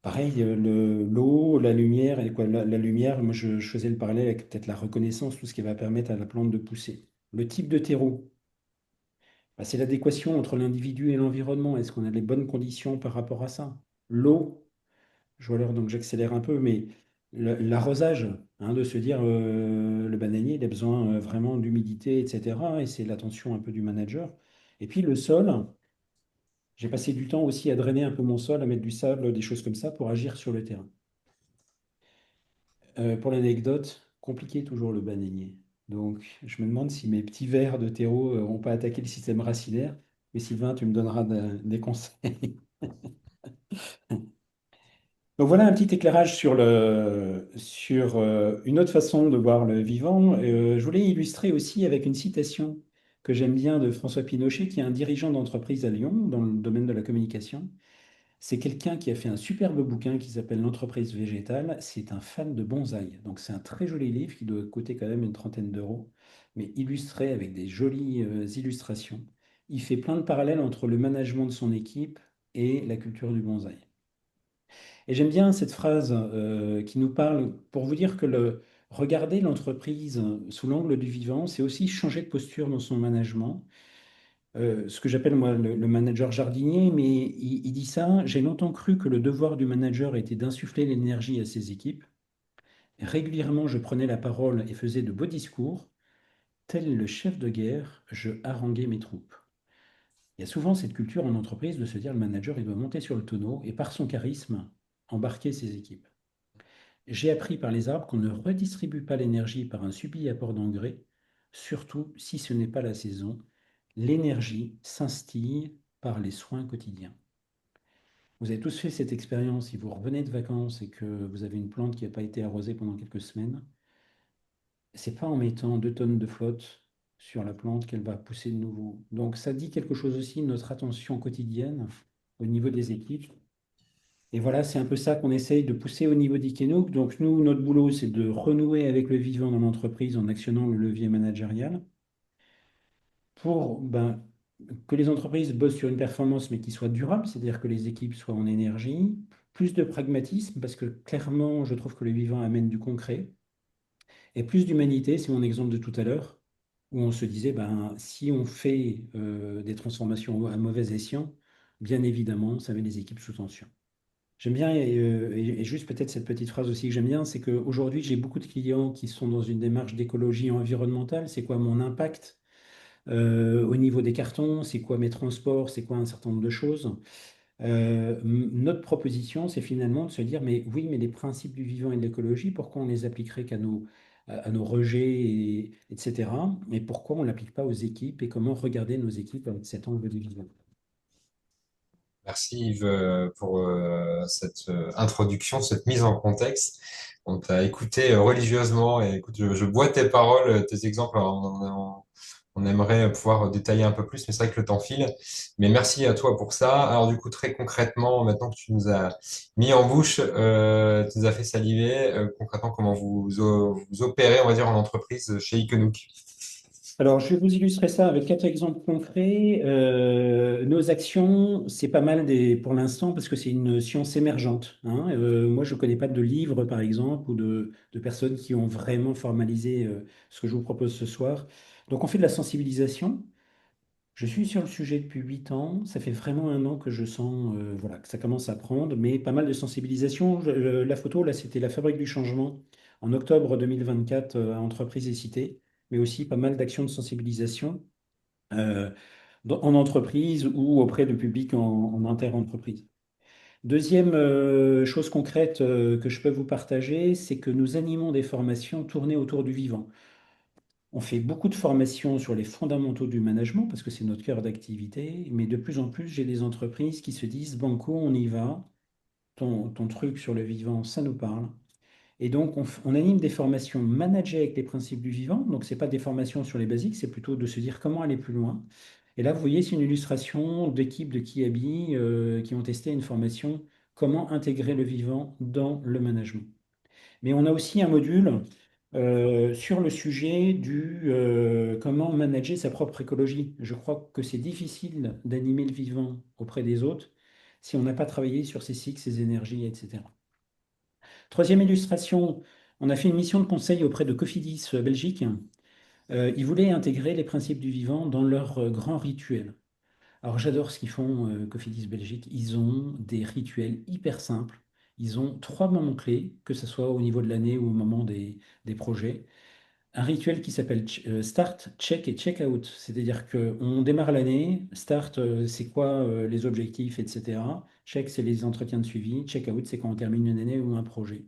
Pareil, l'eau, la lumière, et quoi, la lumière, moi je faisais le parallèle avec peut-être la reconnaissance, tout ce qui va permettre à la plante de pousser. Le type de terreau, bah, c'est l'adéquation entre l'individu et l'environnement. Est-ce qu'on a les bonnes conditions par rapport à ça? L'eau, je vois l'heure donc j'accélère un peu, mais l'arrosage, hein, de se dire le bananier, il a besoin vraiment d'humidité, etc. Et c'est l'attention un peu du manager. Et puis le sol, j'ai passé du temps aussi à drainer un peu mon sol, à mettre du sable, des choses comme ça pour agir sur le terrain. Pour l'anecdote, compliqué toujours le bananier. Donc, je me demande si mes petits vers de terreau n'ont pas attaqué le système racinaire. Mais Sylvain, tu me donneras des conseils. Donc voilà un petit éclairage sur une autre façon de voir le vivant. Je voulais illustrer aussi avec une citation que j'aime bien de François Pinochet, qui est un dirigeant d'entreprise à Lyon dans le domaine de la communication. C'est quelqu'un qui a fait un superbe bouquin qui s'appelle L'entreprise végétale. C'est un fan de bonsaï. Donc c'est un très joli livre qui doit coûter quand même une trentaine d'euros, mais illustré avec des jolies illustrations. Il fait plein de parallèles entre le management de son équipe et la culture du bonsaï. Et j'aime bien cette phrase qui nous parle pour vous dire que regarder l'entreprise sous l'angle du vivant, c'est aussi changer de posture dans son management. Ce que j'appelle moi le manager jardinier, mais il dit ça: j'ai longtemps cru que le devoir du manager était d'insuffler l'énergie à ses équipes. Régulièrement, je prenais la parole et faisais de beaux discours. Tel le chef de guerre, je haranguais mes troupes. Il y a souvent cette culture en entreprise de se dire le manager, il doit monter sur le tonneau et par son charisme, embarquer ses équipes. J'ai appris par les arbres qu'on ne redistribue pas l'énergie par un subit apport d'engrais, surtout si ce n'est pas la saison. L'énergie s'instille par les soins quotidiens. Vous avez tous fait cette expérience, si vous revenez de vacances et que vous avez une plante qui n'a pas été arrosée pendant quelques semaines, c'est pas en mettant 2 tonnes de flotte sur la plante qu'elle va pousser de nouveau. Donc ça dit quelque chose aussi de notre attention quotidienne au niveau des équipes. Et voilà, c'est un peu ça qu'on essaye de pousser au niveau d'Ikenook. Donc nous, notre boulot, c'est de renouer avec le vivant dans l'entreprise en actionnant le levier managérial pour que les entreprises bossent sur une performance mais qui soit durable, c'est-à-dire que les équipes soient en énergie, plus de pragmatisme, parce que clairement, je trouve que le vivant amène du concret, et plus d'humanité, c'est mon exemple de tout à l'heure, où on se disait, si on fait des transformations à mauvais escient, bien évidemment, ça met les équipes sous tension. J'aime bien, et juste peut-être cette petite phrase aussi que j'aime bien, c'est qu'aujourd'hui, j'ai beaucoup de clients qui sont dans une démarche d'écologie environnementale. C'est quoi mon impact au niveau des cartons? C'est quoi mes transports? C'est quoi un certain nombre de choses? Notre proposition, c'est finalement de se dire, mais oui, mais les principes du vivant et de l'écologie, pourquoi on les appliquerait qu'à nos rejets, etc. Et pourquoi on ne l'applique pas aux équipes et comment regarder nos équipes avec cet angle du vivant? Merci Yves pour cette introduction, cette mise en contexte. On t'a écouté religieusement et écoute, je bois tes paroles, tes exemples. On aimerait pouvoir détailler un peu plus, mais c'est vrai que le temps file. Mais merci à toi pour ça. Alors du coup, très concrètement, maintenant que tu nous as mis en bouche, tu nous as fait saliver, concrètement, comment vous opérez, on va dire, en entreprise chez Iconouq. Alors, je vais vous illustrer ça avec quatre exemples concrets. Nos actions, c'est pas mal pour l'instant parce que c'est une science émergente, hein. Moi, je ne connais pas de livres, par exemple, ou de personnes qui ont vraiment formalisé ce que je vous propose ce soir. Donc, on fait de la sensibilisation. Je suis sur le sujet depuis 8 ans. Ça fait vraiment un an que je sens voilà, que ça commence à prendre, mais pas mal de sensibilisation. La photo, là, c'était la Fabrique du changement en octobre 2024 à Entreprises et Cités, mais aussi pas mal d'actions de sensibilisation euh, en entreprise ou auprès de public en inter-entreprise. Deuxième chose concrète que je peux vous partager, c'est que nous animons des formations tournées autour du vivant. On fait beaucoup de formations sur les fondamentaux du management parce que c'est notre cœur d'activité, mais de plus en plus, j'ai des entreprises qui se disent, Banco, on y va, ton truc sur le vivant, ça nous parle. Et donc, on anime des formations managées avec les principes du vivant. Donc, ce n'est pas des formations sur les basiques, c'est plutôt de se dire comment aller plus loin. Et là, vous voyez, c'est une illustration d'équipes de Kiabi qui ont testé une formation comment intégrer le vivant dans le management. Mais on a aussi un module sur le sujet du comment manager sa propre écologie. Je crois que c'est difficile d'animer le vivant auprès des autres si on n'a pas travaillé sur ses cycles, ses énergies, etc. Troisième illustration, on a fait une mission de conseil auprès de Cofidis Belgique. Ils voulaient intégrer les principes du vivant dans leur grand rituel. Alors j'adore ce qu'ils font, Cofidis Belgique. Ils ont des rituels hyper simples. Ils ont trois moments clés, que ce soit au niveau de l'année ou au moment des projets. Un rituel qui s'appelle Start, Check et Check Out. C'est-à-dire qu'on démarre l'année, Start, c'est quoi les objectifs, etc. Check, c'est les entretiens de suivi. Check Out, c'est quand on termine une année ou un projet.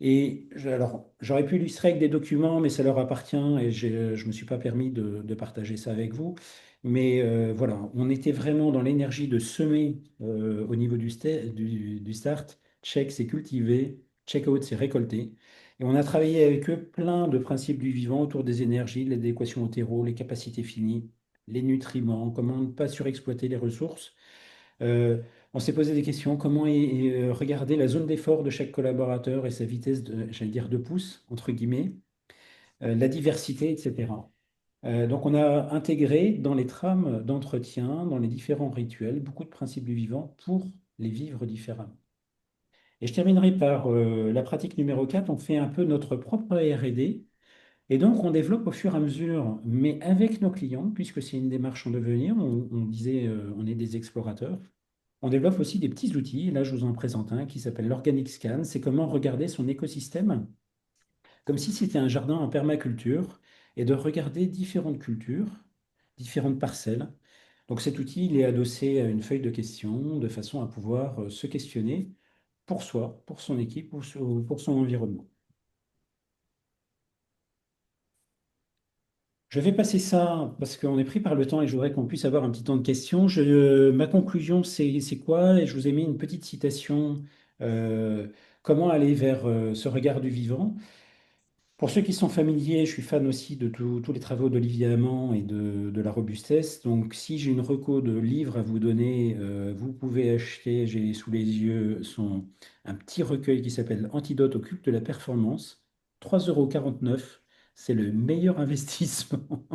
Et alors, j'aurais pu illustrer avec des documents, mais ça leur appartient et je ne me suis pas permis de partager ça avec vous. Mais voilà, on était vraiment dans l'énergie de semer au niveau du start. Check, c'est cultiver. Check out, c'est récolter. Et on a travaillé avec eux plein de principes du vivant autour des énergies, l'adéquation au terreau, les capacités finies, les nutriments, comment ne pas surexploiter les ressources. Euh, on s'est posé des questions, comment regarder la zone d'effort de chaque collaborateur et sa vitesse de, j'allais dire, de pouce, entre guillemets, la diversité, etc. Donc on a intégré dans les trames d'entretien, dans les différents rituels, beaucoup de principes du vivant pour les vivre différemment. Et je terminerai par la pratique numéro 4. On fait un peu notre propre R&D. Et donc, on développe au fur et à mesure, mais avec nos clients, puisque c'est une démarche en devenir, on disait, on est des explorateurs. On développe aussi des petits outils. Là, je vous en présente un qui s'appelle l'Organic Scan. C'est comment regarder son écosystème comme si c'était un jardin en permaculture et de regarder différentes cultures, différentes parcelles. Donc cet outil, il est adossé à une feuille de questions de façon à pouvoir se questionner pour soi, pour son équipe ou pour son environnement. Je vais passer ça parce qu'on est pris par le temps et je voudrais qu'on puisse avoir un petit temps de questions. Ma conclusion, c'est quoi? Et je vous ai mis une petite citation. euh, comment aller vers ce regard du vivant? Pour ceux qui sont familiers, je suis fan aussi de tous les travaux d'Olivier Hamon et de la robustesse. Donc, si j'ai une reco de livres à vous donner, vous pouvez acheter, j'ai sous les yeux un petit recueil qui s'appelle Antidote au culte de la performance. 3,49 €. C'est le meilleur investissement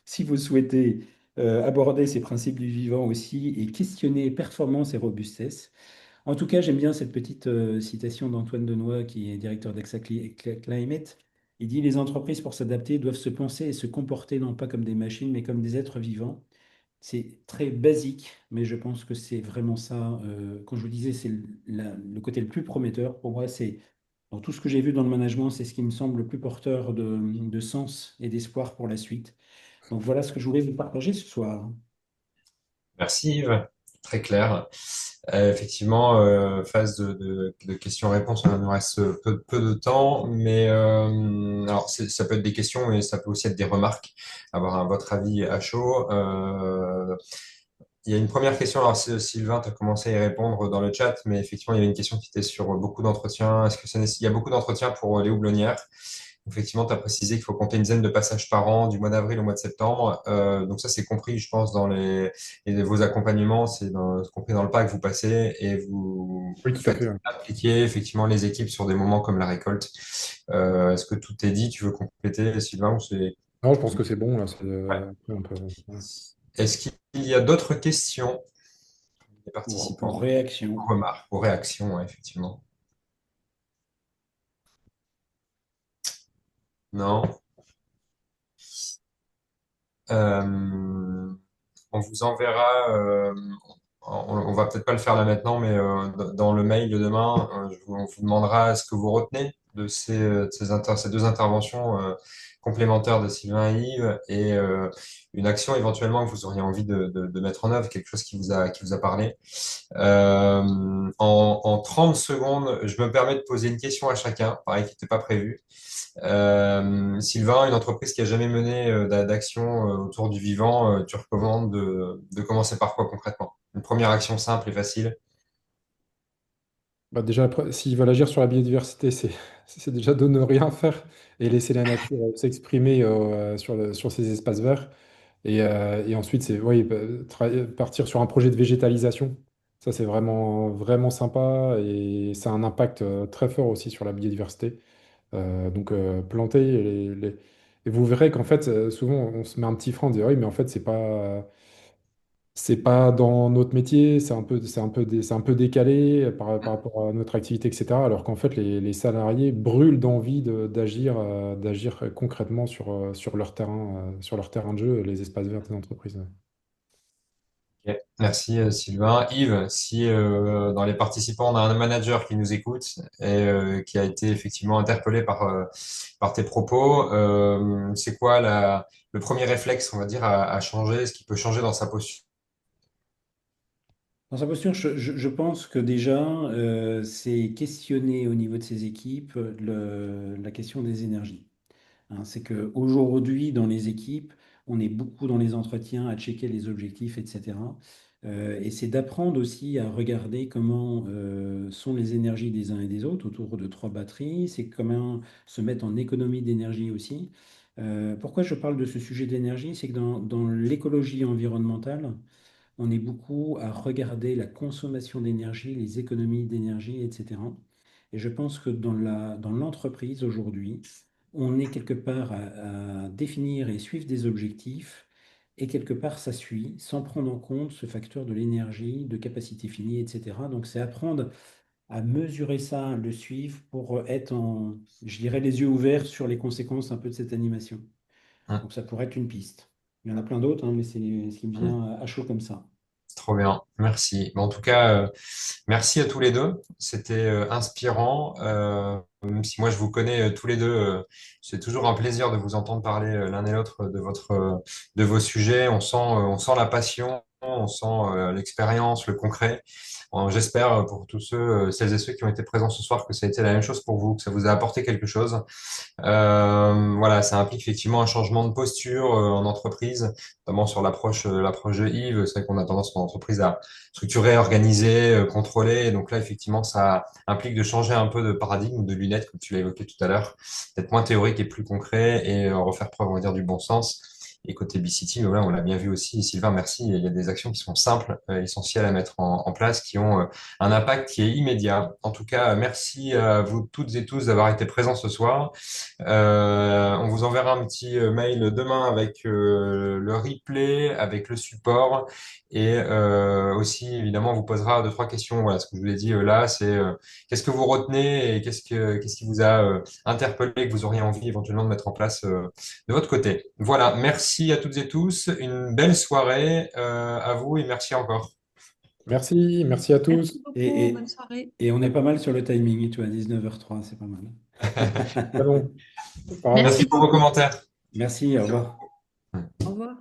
si vous souhaitez aborder ces principes du vivant aussi et questionner performance et robustesse. En tout cas, j'aime bien cette petite citation d'Antoine Denoy, qui est directeur d'Axa Climate. Il dit, les entreprises, pour s'adapter, doivent se penser et se comporter non pas comme des machines, mais comme des êtres vivants. C'est très basique, mais je pense que c'est vraiment ça. Quand je vous disais, c'est le côté le plus prometteur. Pour moi, c'est dans tout ce que j'ai vu dans le management, c'est ce qui me semble le plus porteur de sens et d'espoir pour la suite. Donc voilà ce que je voulais vous partager ce soir. Merci Yves, très clair. Effectivement, phase de questions-réponses, il nous reste peu de temps, mais alors ça peut être des questions, mais ça peut aussi être des remarques, avoir votre avis à chaud. Il y a une première question, alors Sylvain, tu as commencé à y répondre dans le chat, mais effectivement, il y avait une question qui était sur beaucoup d'entretiens. Est-ce que il y a beaucoup d'entretiens pour les houblonnières? Effectivement, tu as précisé qu'il faut compter une dizaine de passages par an du mois d'avril au mois de septembre. Donc ça, c'est compris, je pense, dans vos accompagnements, compris dans le pas que vous passez et vous Oui, tout à fait. faites Ouais. appliquer effectivement les équipes sur des moments comme la récolte. Est-ce que tout est dit? Tu veux compléter, Sylvain, ou c'est... Non, je pense que c'est bon, là. Ouais. Après, on peut- ouais. Est-ce qu'il y a d'autres questions des Pour participants, réaction. remarques ou réactions, ouais, effectivement? Non? Euh, on vous enverra, on va peut-être pas le faire là maintenant, mais dans le mail de demain, on vous demandera ce que vous retenez de ces deux interventions complémentaires de Sylvain et Yves et une action éventuellement que vous auriez envie de mettre en œuvre, quelque chose qui vous a parlé. En 30 secondes, je me permets de poser une question à chacun, pareil qui n'était pas prévu. Sylvain, une entreprise qui a jamais mené d'action autour du vivant, tu recommandes de commencer par quoi concrètement? Une première action simple et facile. Bah, déjà, s'ils veulent agir sur la biodiversité, c'est déjà de ne rien faire et laisser la nature s'exprimer sur ces espaces verts. Et ensuite, c'est oui, partir sur un projet de végétalisation. Ça, c'est vraiment, vraiment sympa et ça a un impact très fort aussi sur la biodiversité. Donc, planter et vous verrez qu'en fait, souvent, on se met un petit frein, on dit, ah oui, mais en fait, c'est pas dans notre métier, c'est un peu décalé par rapport à notre activité, etc. Alors qu'en fait, les salariés brûlent d'envie d'agir concrètement sur leur terrain de jeu, les espaces verts des entreprises. Ok. Merci Sylvain. Yves, si dans les participants on a un manager qui nous écoute et qui a été effectivement interpellé par tes propos, c'est quoi le premier réflexe, on va dire, à changer, ce qui peut changer dans sa posture? Dans sa posture, je pense que déjà, c'est questionner au niveau de ses équipes la question des énergies. Hein, c'est qu'aujourd'hui, dans les équipes, on est beaucoup dans les entretiens à checker les objectifs, etc. Et c'est d'apprendre aussi à regarder comment sont les énergies des uns et des autres autour de trois batteries. C'est comment se mettre en économie d'énergie aussi. Pourquoi je parle de ce sujet d'énergie? C'est que dans l'écologie environnementale, on est beaucoup à regarder la consommation d'énergie, les économies d'énergie, etc. Et je pense que dans l'entreprise aujourd'hui, on est quelque part à définir et suivre des objectifs, et quelque part ça suit, sans prendre en compte ce facteur de l'énergie, de capacité finie, etc. Donc c'est apprendre à mesurer ça, le suivre pour être je dirais, les yeux ouverts sur les conséquences un peu de cette animation. Hum, Donc ça pourrait être une piste. Il y en a plein d'autres, hein, mais c'est ce qui me hum. vient à chaud comme ça. Trop bien, merci. En tout cas, merci à tous les deux. C'était inspirant. Même si moi je vous connais tous les deux, c'est toujours un plaisir de vous entendre parler l'un et l'autre de vos sujets. On sent la passion, on sent l'expérience, le concret. J'espère pour tous celles et ceux qui ont été présents ce soir que ça a été la même chose pour vous, que ça vous a apporté quelque chose. Voilà, ça implique effectivement un changement de posture en entreprise, notamment sur l'approche de Yves. C'est vrai qu'on a tendance en entreprise à structurer, organiser, contrôler. Et donc là, effectivement, ça implique de changer un peu de paradigme, de lunettes, comme tu l'as évoqué tout à l'heure, d'être moins théorique et plus concret et refaire preuve, on va dire, du bon sens. Et côté B-City, là, on l'a bien vu aussi. Sylvain, merci. Il y a des actions qui sont simples, essentielles à mettre en place, qui ont un impact qui est immédiat. En tout cas, merci à vous toutes et tous d'avoir été présents ce soir. On vous enverra un petit mail demain avec le replay, avec le support et aussi évidemment on vous posera deux trois questions. Voilà, ce que je vous ai dit là, c'est qu'est-ce que vous retenez et qu'est-ce qui vous a interpellé que vous auriez envie éventuellement de mettre en place de votre côté. Voilà, merci à toutes et tous, une belle soirée à vous et merci encore. Merci, merci à Merci tous. beaucoup, Et, bonne et, soirée. et on est pas mal sur le timing, tu vois, 19h03, c'est pas mal. Très bon. Merci Merci pour vos beaucoup. commentaires. Merci, au Merci revoir. beaucoup. Au revoir.